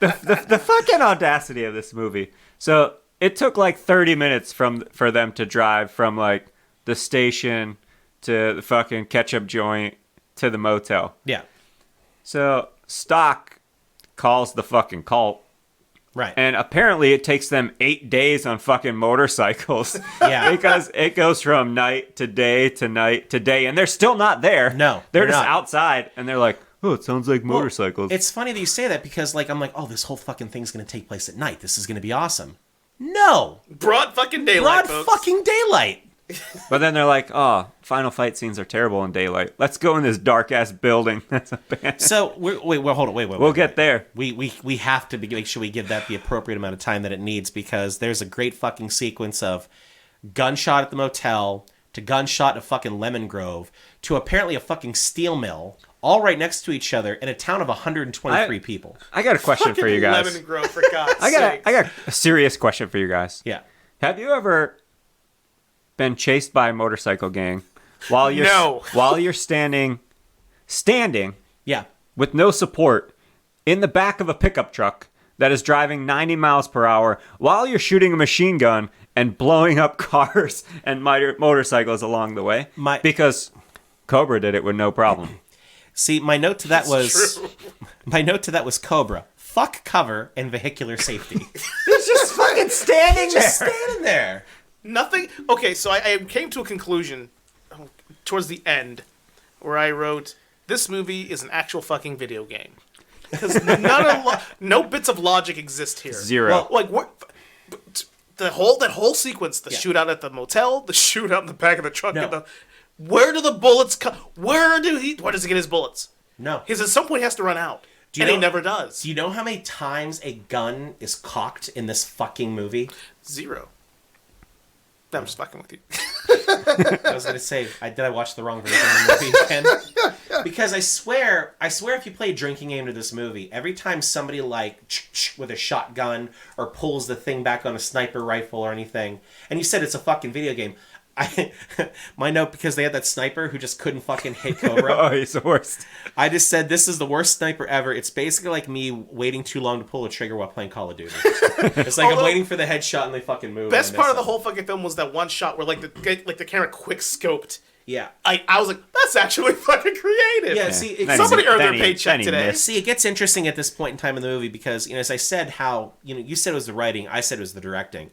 The fucking audacity of this movie. So it took like 30 minutes for them to drive from like the station to the fucking ketchup joint to the motel. Yeah, So Stock calls the fucking cult. right. And apparently it takes them 8 days on fucking motorcycles. Yeah. Because it goes from night to day to night to day. And they're still not there. No, They're they're just not. outside. And they're like, oh, it sounds like motorcycles. It's funny that you say that because, like, I'm like, oh, this whole fucking thing's going to take place at night. This is going to be awesome. No! Broad fucking daylight, Broad folks. fucking daylight. But then they're like, oh, final fight scenes are terrible in daylight. Let's go in this dark-ass building. That's a band. So, hold on. We'll get there. We have to make sure we give that the appropriate amount of time that it needs because there's a great fucking sequence of gunshot at the motel to gunshot at fucking Lemon Grove to apparently a fucking steel mill all right next to each other in a town of 123 people. I got a question for you guys. Lemon Grove, for God's I sake. got a serious question for you guys. Yeah. Have you ever been chased by a motorcycle gang while you're No. while you're standing Yeah. with no support in the back of a pickup truck that is driving 90 miles per hour while you're shooting a machine gun and blowing up cars and motorcycles along the way? Because Cobra did it with no problem. See, my note to that True. was Cobra. Fuck cover and vehicular safety. He's just fucking standing Just standing there. Nothing. Okay, so I came to a conclusion towards the end where I wrote, "This movie is an actual fucking video game." Because no bits of logic exist here. Zero. Well, Like what? That whole sequence, the shootout at the motel, the shootout in the back of the truck. No. Where do the bullets come? Where does he get his bullets? No. Because at some point he has to run out, Do you and he know- never does. Do you know how many times a gun is cocked in this fucking movie? 0. No, I'm just fucking with you. I was gonna say, did I watch the wrong version of the movie again? Because I swear, if you play a drinking game to this movie, every time somebody like with a shotgun or pulls the thing back on a sniper rifle or anything, and you said it's a fucking video game, my note, because they had that sniper who just couldn't fucking hit Cobra. Oh, he's the worst. I just said this is the worst sniper ever. It's basically like me waiting too long to pull a trigger while playing Call of Duty. It's like I'm waiting for the headshot and they fucking move. Best and I part miss of the them. whole fucking film was that one shot where like the camera quick scoped. Yeah. I was like, that's actually fucking creative. Yeah, see, it's, Then Somebody he- earned then their he- paycheck then he today. missed. See, it gets interesting at this point in time in the movie because, you know, as I said, how, you know, you said it was the writing, I said it was the directing.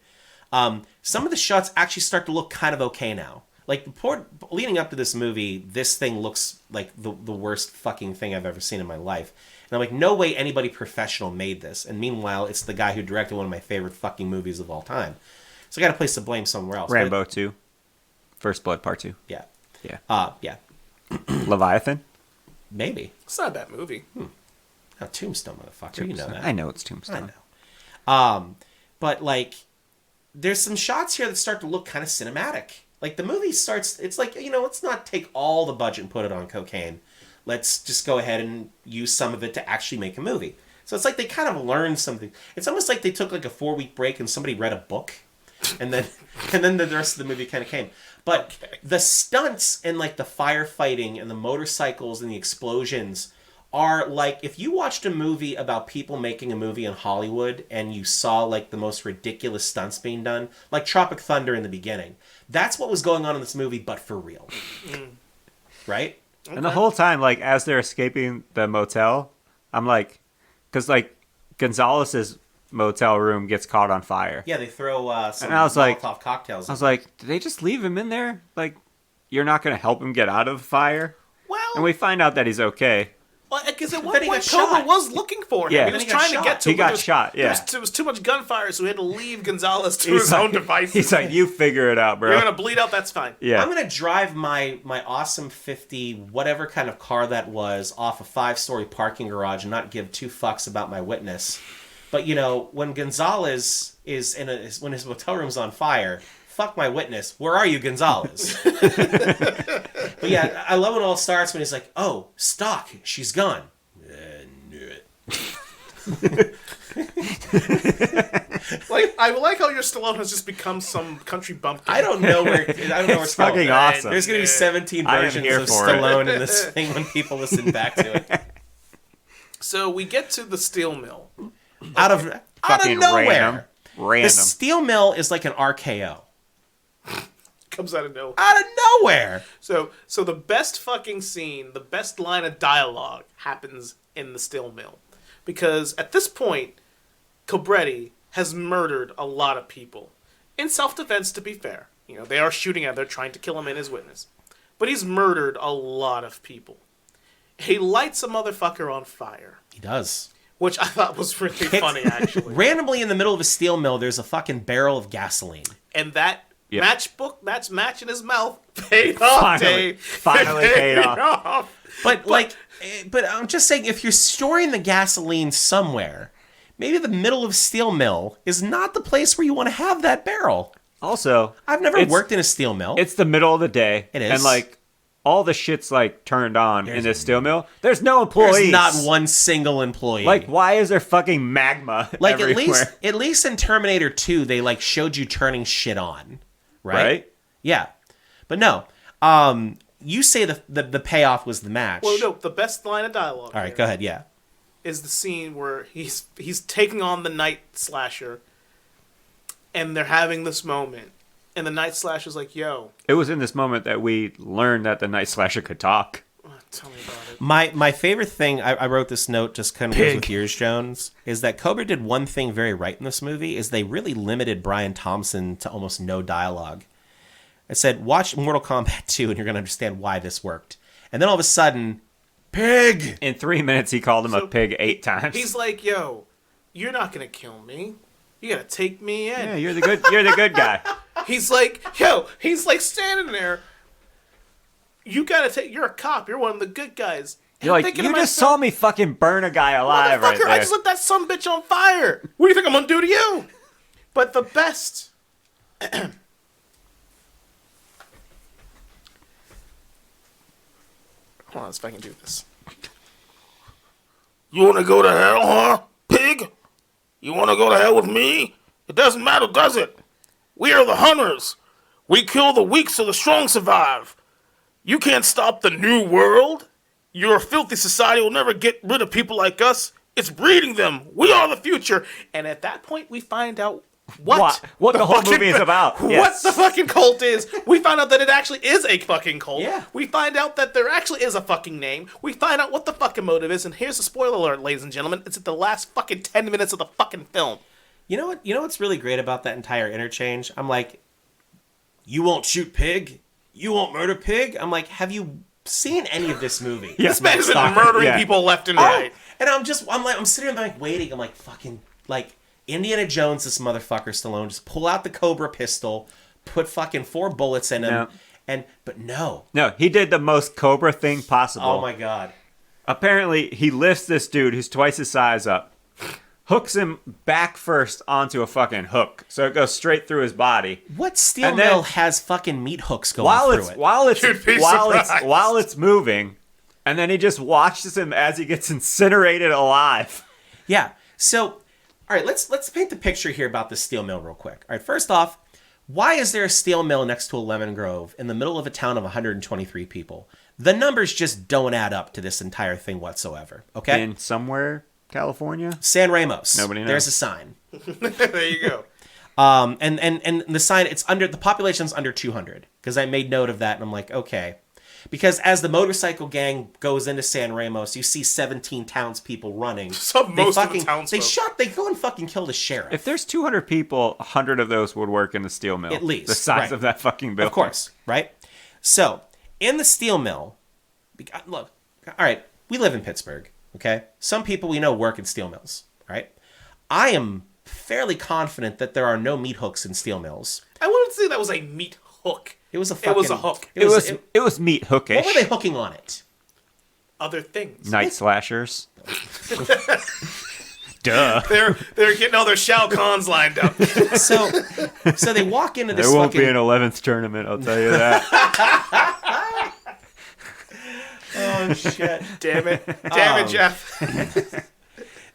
Some of the shots actually start to look kind of okay now. Like, leading up to this movie, this thing looks like the worst fucking thing I've ever seen in my life. And I'm like, no way anybody professional made this. And meanwhile, it's the guy who directed one of my favorite fucking movies of all time. So I got to place the blame somewhere else. Rambo 2. First Blood Part 2. Yeah. Yeah. Yeah. Leviathan. Maybe. It's not a bad movie. Oh, Tombstone, motherfucker. You know that. I know it's I Tombstone. know. But like, there's some shots here that start to look kind of cinematic. Like the movie starts, it's like, you know, let's not take all the budget and put it on cocaine. Let's just go ahead and use some of it to actually make a movie. So it's like they kind of learned something. It's almost like they took like a 4-week break and somebody read a book, and then the rest of the movie kind of came. But the stunts and like the firefighting and the motorcycles and the explosions are like, if you watched a movie about people making a movie in Hollywood and you saw like the most ridiculous stunts being done, like Tropic Thunder in the beginning, that's what was going on in this movie, but for real. Right? Okay. And the whole time, like, as they're escaping the motel, I'm like, because like Gonzalez's motel room gets caught on fire. Yeah, they throw some and I was like, Molotov cocktails. I was like, did they just leave him in there? Like, you're not going to help him get out of the fire? Well, and we find out that he's okay. Well, because at one Then he point got Cobra shot. was looking for him. Yeah. He Then was he got trying to shot. get to He him. got but there was- shot, yeah. There was too much gunfire, so he had to leave Gonzalez to He's his like, own devices. He's like, you figure it out, bro. You're going to bleed out, that's fine. Yeah. I'm gonna drive my awesome 50, whatever kind of car that was, off a 5-story parking garage and not give 2 fucks about my witness. But you know, when Gonzalez when his motel room's on fire, fuck my witness. Where are you, Gonzalez? But yeah, I love when it all starts when he's like, "Oh, Stock, she's gone." Knew it. Like, I like how your Stallone has just become some country bumpkin. I don't know where it's fucking going. awesome. There's gonna be 17 I am versions here of for it. Stallone in this thing when people listen back to it. So we get to the steel mill. Out of Fucking nowhere. Random. The steel mill is like an RKO. Comes out of nowhere. Out of nowhere. So the best fucking scene, the best line of dialogue happens in the steel mill. Because at this point, Cobretti has murdered a lot of people. In self-defense, to be fair. You know, they are shooting at, they're trying to kill him in his witness. But he's murdered a lot of people. He lights a motherfucker on fire. He does. Which I thought was really funny, actually. Randomly in the middle of a steel mill, there's a fucking barrel of gasoline. And that Yep. match in his mouth paid off, Dave. Finally paid off. But I'm just saying, if you're storing the gasoline somewhere, maybe the middle of a steel mill is not the place where you want to have that barrel. Also, I've never it's- worked in a steel mill. It's the middle of the day. It is. And like, all the shit's like turned on in this steel mill. There's no employees. There's not one single employee. Like, why is there fucking magma Like everywhere? at least in Terminator 2, they like showed you turning shit on, right? Right? Yeah, but no. You say the payoff was the match. Well, no, the best line of dialogue All right, here go ahead. Yeah. is the scene where he's taking on the night slasher, and they're having this moment, and the night slasher's like, "Yo, It was in this moment that we learned that the Night Slasher could talk. tell me about it." My favorite thing, I wrote this note just kind of goes with yours, Jones, is that Cobra did one thing very right in this movie, is they really limited Brian Thompson to almost no dialogue. I said, watch Mortal Kombat 2 and you're going to understand why this worked. And then all of a sudden, pig! In 3 minutes, he called him So a pig 8 times. He's like, "Yo, you're not gonna kill me. You gotta take me in." yeah, you're the good guy. He's like standing there. You're a cop. You're one of the good guys. And You're I'm like, thinking you to just myself, saw me fucking burn a guy alive right "Motherfucker, there. I just lit that sumbitch on fire. What do you think I'm gonna do to you?" But the best. Hold on, let's see if I can do this. You wanna go to hell, huh, pig? You wanna go to hell with me? It doesn't matter, does it? We are the hunters. We kill the weak so the strong survive. You can't stop the new world. Your filthy society will never get rid of people like us. It's breeding them. We are the future. And at that point, we find out what the whole movie is about. What Yes. the fucking cult is. We find out that it actually is a fucking cult. Yeah. We find out that there actually is a fucking name. We find out what the fucking motive is. And here's a spoiler alert, ladies and gentlemen. It's at the last fucking 10 minutes of the fucking film. You know what? You know what's really great about that entire interchange? I'm like, you won't shoot pig? You won't murder pig? I'm like, have you seen any of this movie? Yeah. This man has been Stalker. murdering Yeah. people left and Oh, right. and I'm sitting there like waiting. I'm like, fucking, like, Indiana Jones, this motherfucker, Stallone, just pull out the Cobra pistol, put fucking 4 bullets in him, but no. No, he did the most Cobra thing possible. Oh my god. Apparently, he lifts this dude who's twice his size up, hooks him back first onto a fucking hook, so it goes straight through his body. What steel And then- mill has fucking meat hooks going While through it's it? You'd be surprised. while it's moving, and then he just watches him as he gets incinerated alive. Yeah. So, all right, let's paint the picture here about the steel mill real quick. All right, first off, why is there a steel mill next to a lemon grove in the middle of a town of 123 people? The numbers just don't add up to this entire thing whatsoever. Okay. In somewhere, California? San Ramos. Nobody knows. There's a sign. There you go. And the sign, it's under, the population's under 200, because I made note of that, and I'm like, okay. Because as the motorcycle gang goes into San Ramos, you see 17 townspeople running. Most of the townsfolk. They go and fucking kill the sheriff. If there's 200 people, 100 of those would work in the steel mill. At least. The size right. of that fucking building. Of course, right? So, in the steel mill, look, all right, we live in Pittsburgh, okay? Some people we know work in steel mills, all right? I am fairly confident that there are no meat hooks in steel mills. I wouldn't say that was a meat hook. It was a It was a hook. It was meat hookish. What were they hooking on it? Other things. Night slashers. Duh. They're getting all their Shao Kahns lined up. So they walk into this There won't fucking... be an 11th tournament, I'll tell you that. Oh, shit. Damn it, Jeff.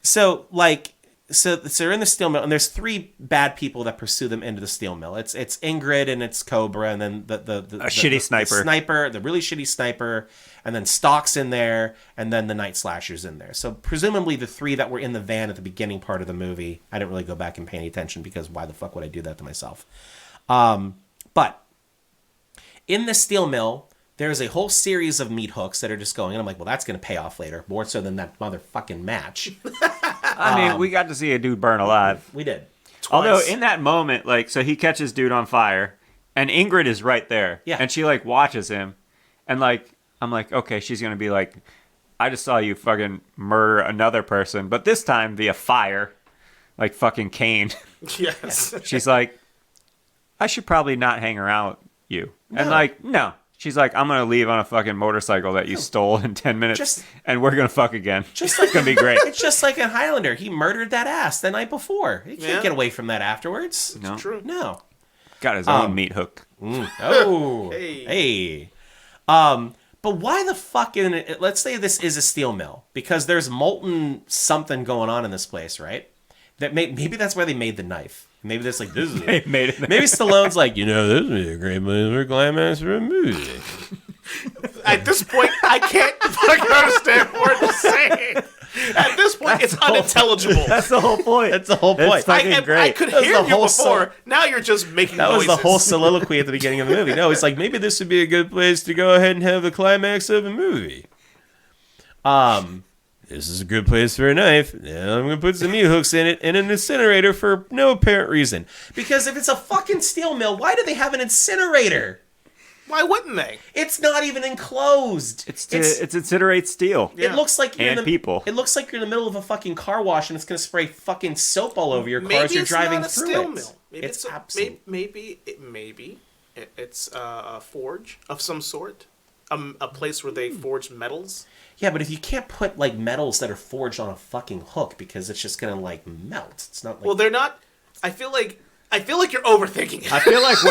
So they're in the steel mill, and there's three bad people that pursue them into the steel mill. It's Ingrid, and it's Cobra, and then the shitty sniper. The really shitty sniper, and then Stock's in there, and then the Night Slasher's in there. So presumably the three that were in the van at the beginning part of the movie. I didn't really go back and pay any attention, because why the fuck would I do that to myself? But in the steel mill, there's a whole series of meat hooks that are just going, and I'm like, well, that's going to pay off later, more so than that motherfucking match. I mean, we got to see a dude burn alive. We did. Twice. Although in that moment, like, so he catches dude on fire, and Ingrid is right there. Yeah. And she, like, watches him, and, like, I'm like, okay, she's going to be like, I just saw you fucking murder another person, but this time via fire, like fucking Kane. Yes. She's like, I should probably not hang around with you. And, No. like, no. She's like, I'm going to leave on a fucking motorcycle that you stole in 10 minutes, and we're going to fuck again. Just like It's going to be great. It's just like in Highlander. He murdered that ass the night before. He can't Yeah. get away from that afterwards. No. True. No. Got his own meat hook. Oh. Hey. Hey. But why the fuck in it? Let's say this is a steel mill, because there's molten something going on in this place, right? That maybe that's where they made the knife. Maybe that's like, this is They made it. Maybe Stallone's like, You know, this would be a great place for climax for a movie. At this point, I can't fucking understand what you're saying. At this point, it's unintelligible. That's the whole point. That's the whole point. It's fucking great. I could That was hear the you whole before. Now you're just making that was noises. the whole soliloquy at the beginning of the movie. No, it's like, Maybe this would be a good place to go ahead and have the climax of a movie. This is a good place for a knife. Now I'm going to put some meat hooks in it and an incinerator for no apparent reason. because if it's a fucking steel mill, why do they have an incinerator? Why wouldn't they? It's not even enclosed. It's incinerate steel. Yeah. It looks like you're And in the, people. It looks like you're in the middle of a fucking car wash, and it's gonna spray fucking soap all over your car as Maybe you're it's driving not a through steel it. mill. Maybe It's it's absolute. maybe it's a forge of some sort. A place where they forge metals. Yeah, but if you can't put like metals that are forged on a fucking hook, because it's just gonna like melt. It's not like Well, they're not. I feel like you're overthinking it. I feel like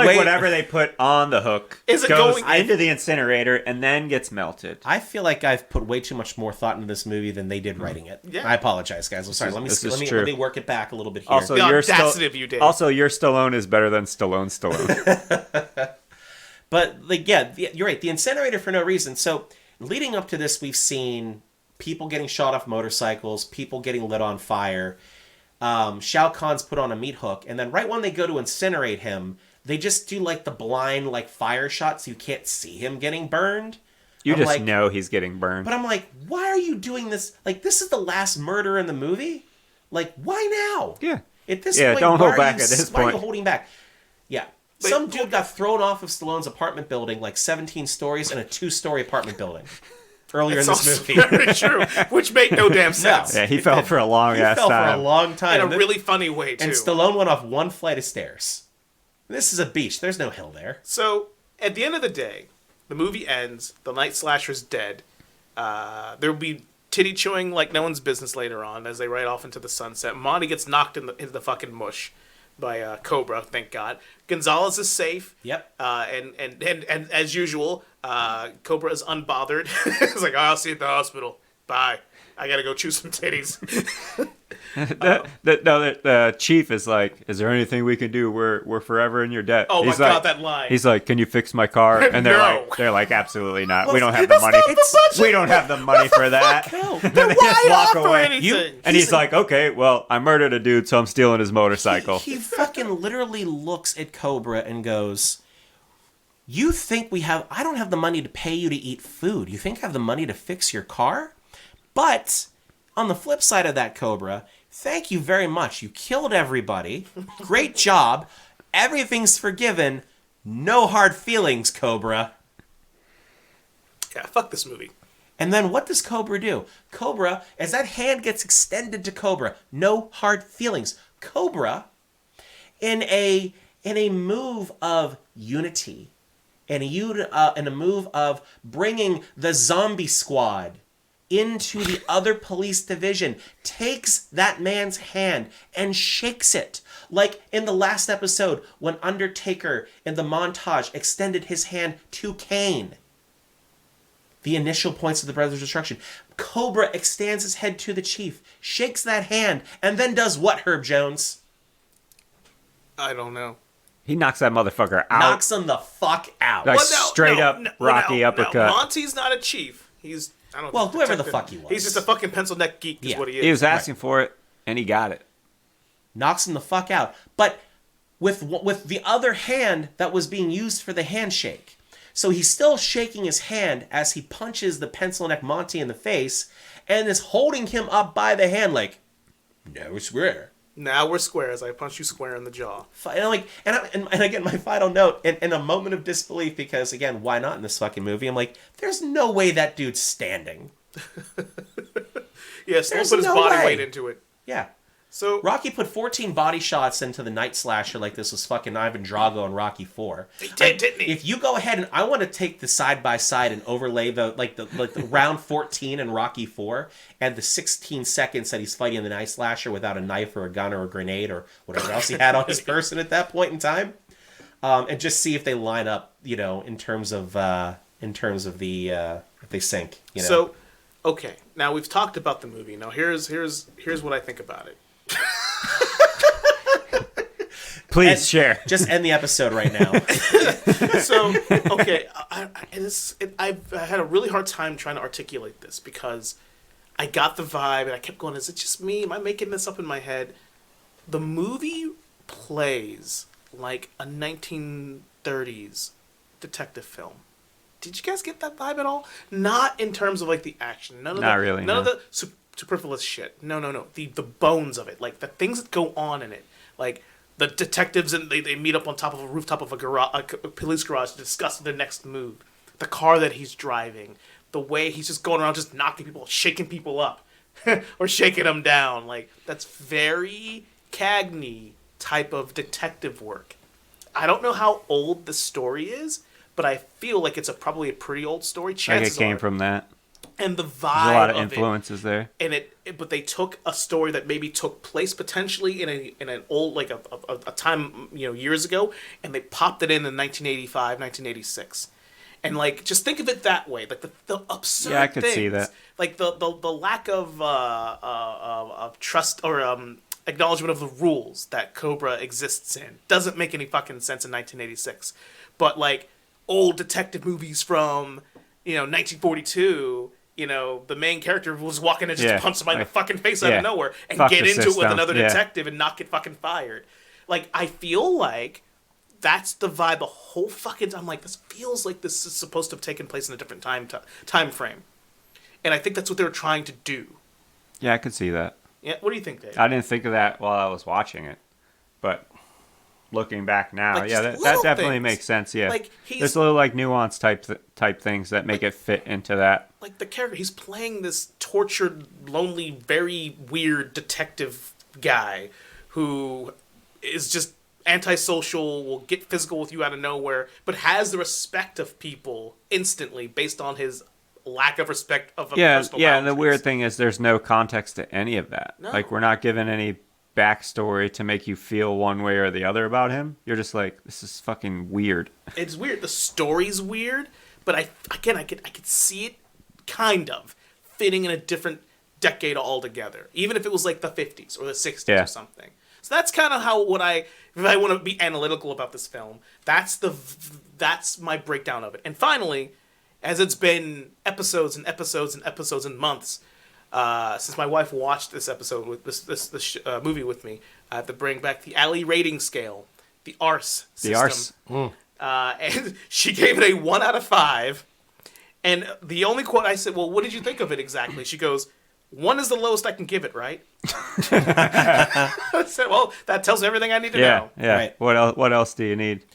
weight- whatever they put on the hook Is it goes going- into the incinerator and then gets melted. I feel like I've put way too much more thought into this movie than they did writing it. Yeah. I apologize, guys. I'm sorry. this is Let true. me work it back a little bit here. Also, The your audacity of you, Dave. Also, your Stallone is better than Stallone. But like, yeah, you're right. The incinerator for no reason. So leading up to this, we've seen people getting shot off motorcycles, people getting lit on fire. Shao Kahn's put on a meat hook, and then right when they go to incinerate him, they just do like the blind like fire shot, so you can't see him getting burned. You I'm just like, know he's getting burned. But I'm like, why are you doing this? Like, this is the last murder in the movie. Like, why now? Yeah. At this Yeah, point, don't why hold are back you- at this Why are you point. holding back? Yeah. Wait, Some dude got thrown off of Stallone's apartment building, like 17 stories, in a 2-story apartment building earlier in It's this also movie. very true, which made no damn sense. Yeah, he fell for a long He ass fell time. for a long time. In a really funny way too. And Stallone went off one flight of stairs. This is a beach. There's no hill there. So at the end of the day, the movie ends. The Night Slasher's dead. There will be titty chewing like no one's business later on as they ride off into the sunset. Monty gets knocked into the fucking mush by Cobra. Thank God. Gonzalez is safe. Yep. And as usual, Cobra is unbothered. He's like, I'll see you at the hospital. Bye. I gotta go chew some titties. The chief is like, "Is there anything we can do? We're forever in your debt." Oh He's my like, God, that line. He's like, "Can you fix my car?" And No. they're like, "Absolutely not. We don't have the money. We don't have the money for that." No. Then they just walk offer away. anything? And he's like, "Okay, well, I murdered a dude, so I'm stealing his motorcycle." He fucking literally looks at Cobra and goes, "You think I don't have the money to pay you to eat food. You think I have the money to fix your car? But on the flip side of that, Cobra, thank you very much. You killed everybody. Great job. Everything's forgiven. No hard feelings, Cobra." Yeah, fuck this movie. And then what does Cobra do? Cobra, as that hand gets extended to Cobra, no hard feelings. Cobra, in a move of unity, in a move of bringing the zombie squad into the other police division, takes that man's hand and shakes it. Like in the last episode when Undertaker in the montage extended his hand to Kane. The initial points of the Brothers' Destruction. Cobra extends his head to the chief, shakes that hand, and then does what, Herb Jones? I don't know. He knocks that motherfucker out. Knocks him the fuck out. Like, straight up Rocky uppercut. Monty's not a chief. He's I don't. Well, know, whoever the detective. fuck he was. He's just a fucking pencil neck geek. Is Yeah. what he is. He was asking for it, and he got it. Knocks him the fuck out. But with the other hand that was being used for the handshake. So he's still shaking his hand as he punches the pencil neck Monty in the face and is holding him up by the hand like, "Now we're square." Now we're square as I punch you square in the jaw. And again, my final note, in a moment of disbelief, because again, why not in this fucking movie? I'm like, there's no way that dude's standing. Yeah, Stallone There's put his no body way. weight into it. Yeah. So Rocky put 14 body shots into the Night Slasher like this was fucking Ivan Drago and Rocky 4. he did, didn't he? If you go ahead and I want to take the side by side and overlay the round 14 in Rocky 4 and the 16 seconds that he's fighting the Night Slasher without a knife or a gun or a grenade or whatever else he had on his person at that point in time, and just see if they line up, in terms of the if they sync. So, okay, now we've talked about the movie. Now here's what I think about it. Please share. Just end the episode right now. So, okay, I've had a really hard time trying to articulate this because I got the vibe and I kept going, is it just me? Am I making this up in my head? The movie plays like a 1930s detective film. Did you guys get that vibe at all? Not in terms of like the action. None of the superfluous shit. No. The bones of it. Like the things that go on in it. Like the detectives and they meet up on top of a rooftop of a police garage to discuss the next move. The car that he's driving. The way he's just going around just knocking people, shaking people up. Or shaking them down. Like that's very Cagney type of detective work. I don't know how old the story is, but I feel like it's probably a pretty old story. Chances Like it came are. from that. And the vibe There's a lot of it, influences there. and but they took a story that maybe took place potentially in an old like a time years ago, and they popped it in 1985, 1986, and like just think of it that way, like the absurd Yeah, I could things, see that. like the lack of trust or acknowledgement of the rules that Cobra exists in doesn't make any fucking sense in 1986, but like old detective movies from 1942. The main character was walking and just punch somebody in the fucking face out of nowhere and Fuck get the into it with system. another Yeah. detective and not get fucking fired. Like, I feel like that's the vibe the whole fucking time. I'm like, this feels like this is supposed to have taken place in a different time frame. And I think that's what they were trying to do. Yeah, I could see that. Yeah, what do you think, Dave? I didn't think of that while I was watching it, but looking back now, Like, yeah, just that little definitely things. makes sense. Yeah, Like, he's- there's little like nuance type things that make it fit into that. Like, the character, he's playing this tortured, lonely, very weird detective guy who is just antisocial, will get physical with you out of nowhere, but has the respect of people instantly based on his lack of respect of personal Yeah, and the boundaries. weird thing is there's no context to any of that. No. Like we're not given any backstory to make you feel one way or the other about him. You're just like, this is fucking weird. It's weird. The story's weird, but I could see it kind of fitting in a different decade altogether, even if it was like the 50s or the 60s Yeah. or something. So that's kind of how if I want to be analytical about this film, that's my breakdown of it. And finally, as it's been episodes and episodes and episodes and months since my wife watched this episode with this movie with me, I have to bring back the Alley rating scale, the ARS system. The ARS. And she gave it a 1 out of 5. And the only quote I said, well, what did you think of it exactly? She goes, 1 is the lowest I can give it, right? I said, well, that tells me everything I need to know. Yeah. Right. What else do you need?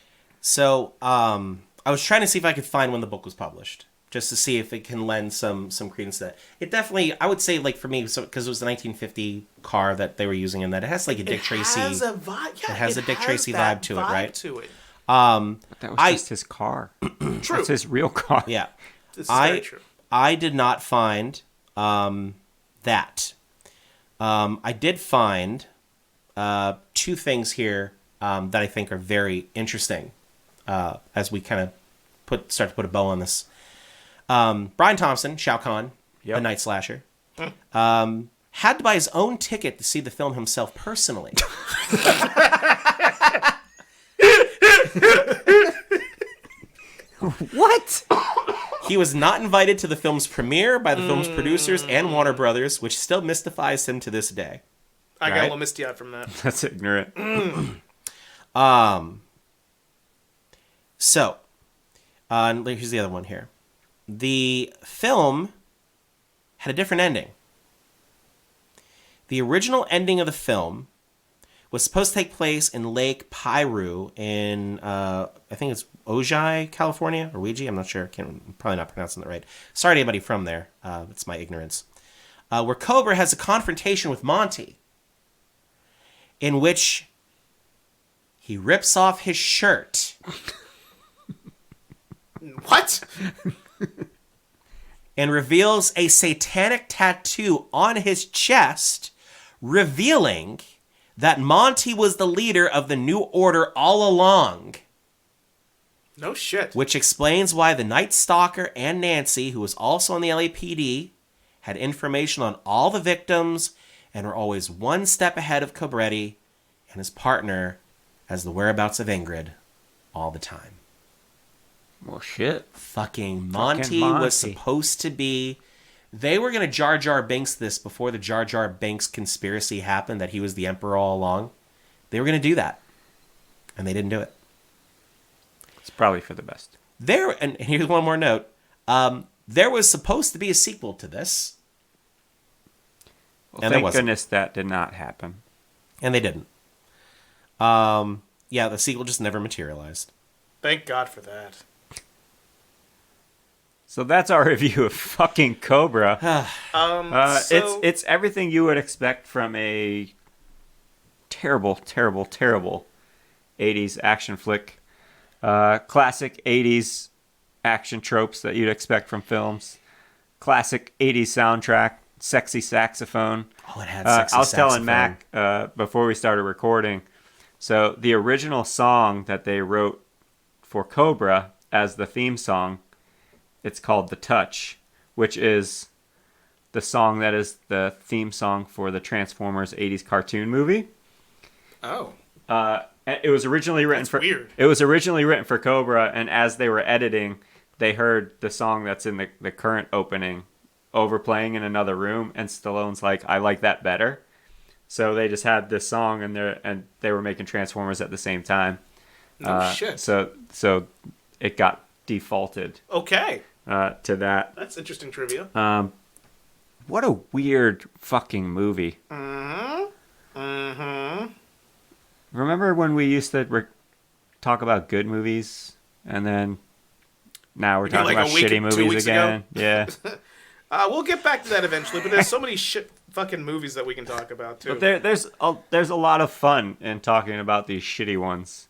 So, I was trying to see if I could find when the book was published, just to see if it can lend some credence to that. It definitely, I would say, like, for me, so because it was the 1950 car that they were using in that, it has like a Dick Tracy. It has a vibe. Yeah, it has a Dick Tracy that vibe to it, right? To it. But that was just his car. True. That's his real car. Yeah. This is very true. I did not find that. I did find 2 things here that I think are very interesting as we kind of start to put a bow on this. Brian Thompson, Shao Kahn, Yep. a night slasher, had to buy his own ticket to see the film himself personally. What? He was not invited to the film's premiere by the film's producers and Warner Brothers, which still mystifies him to this day. I got Right. a little misty-eyed from that. That's ignorant. So, here's the other one here. The film had a different ending. The original ending of the film was supposed to take place in Lake Piru in, I think it's Ojai, California, or Ouija, I'm not sure. I'm probably not pronouncing that right. Sorry to anybody from there. It's my ignorance. Where Cobra has a confrontation with Monty, in which he rips off his shirt What? and reveals a satanic tattoo on his chest, revealing that Monty was the leader of the New Order all along, No shit. which explains why the Night Stalker and Nancy, who was also on the LAPD, had information on all the victims and were always one step ahead of Cobretti and his partner as the whereabouts of Ingrid all the time. Well, shit. Fucking Monty Monty. was supposed to be... They were going to Jar Jar Binks this before the Jar Jar Binks conspiracy happened, that he was the Emperor all along. They were going to do that. And they didn't do it. It's probably for the best. And here's one more note. There was supposed to be a sequel to this. Well, And there thank wasn't. goodness that did not happen. And they didn't. Yeah, the sequel just never materialized. Thank God for that. So that's our review of fucking Cobra. So, It's everything you would expect from a terrible, terrible, terrible 80s action flick. Classic 80s action tropes that you'd expect from films. Classic 80s soundtrack, sexy saxophone. Oh, it had sexy I was saxophone. telling Mac before we started recording. So the original song that they wrote for Cobra as the theme song, it's called The Touch, which is the song that is the theme song for the Transformers 80s cartoon movie. oh. It was originally written That's weird. It was originally written for Cobra, and as they were editing, they heard the song that's in the current opening overplaying in another room, and Stallone's like, I like that better. So they just had this song, and they were making Transformers at the same time. No shit. So it got defaulted Okay. to that. That's interesting trivia. What a weird fucking movie. Remember when we used to talk about good movies, and then now we're talking like about a week- 2 shitty movies weeks ago? again? Yeah. We'll get back to that eventually, but there's so many shit fucking movies that we can talk about too. But there's a lot of fun in talking about these shitty ones.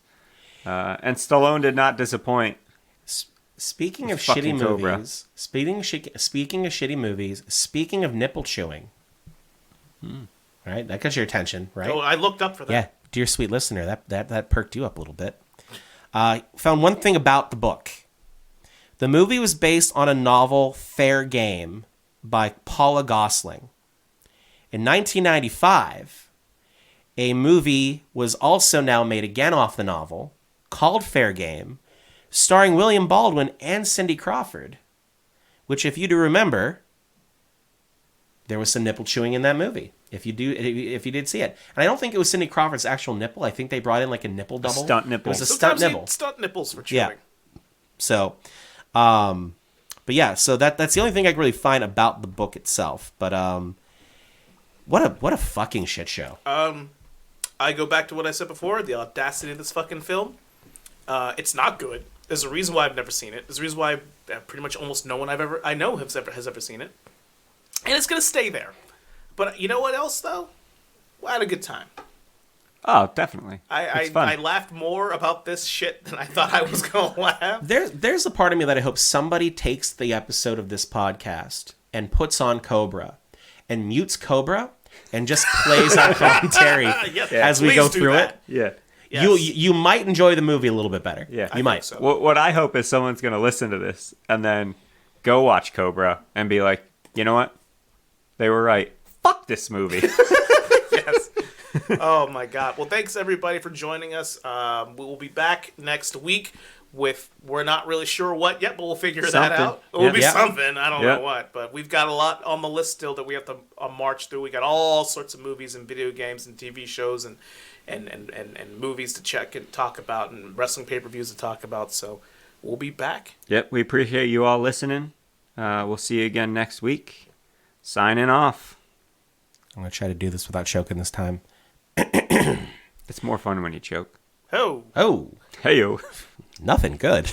And Stallone did not disappoint. Speaking of Fucking shitty Cobra. movies, speaking of shitty movies, speaking of nipple chewing, right? That got your attention, right? Oh, I looked up for that. Yeah, dear sweet listener, that perked you up a little bit. Found one thing about the book. The movie was based on a novel, Fair Game, by Paula Gosling. In 1995, a movie was also now made again off the novel called Fair Game, starring William Baldwin and Cindy Crawford, which, if you do remember, there was some nipple chewing in that movie. If you did see it, and I don't think it was Cindy Crawford's actual nipple. I think they brought in like a nipple double, stunt nipple. It was a Sometimes stunt nipple. stunt nipples for chewing. Yeah. So, but yeah, so that's the only thing I can really find about the book itself. But what a fucking shit show. I go back to what I said before, the audacity of this fucking film. It's not good. There's a reason why I've never seen it. There's a reason why pretty much almost no one I know has ever seen it. And it's going to stay there. But you know what else, though? I had a good time. Oh, definitely. I laughed more about this shit than I thought I was going to laugh. There's a part of me that I hope somebody takes the episode of this podcast and puts on Cobra and mutes Cobra and just plays our commentary as we go through it. Yeah. Yes. You might enjoy the movie a little bit better. Yeah. You might. So. What I hope is someone's going to listen to this and then go watch Cobra and be like, you know what? They were right. Fuck this movie. Yes. Oh my god. Well, thanks everybody for joining us. We will be back next week with, we're not really sure what yet, but we'll figure that out. It will be something. I don't know what, but we've got a lot on the list still that we have to march through. We got all sorts of movies and video games and TV shows and movies to check and talk about and wrestling pay-per-views to talk about. So we'll be back. Yep. We appreciate you all listening. We'll see you again next week. Signing off. I'm going to try to do this without choking this time. It's more fun when you choke. Oh. Oh. Hey-yo. Nothing good.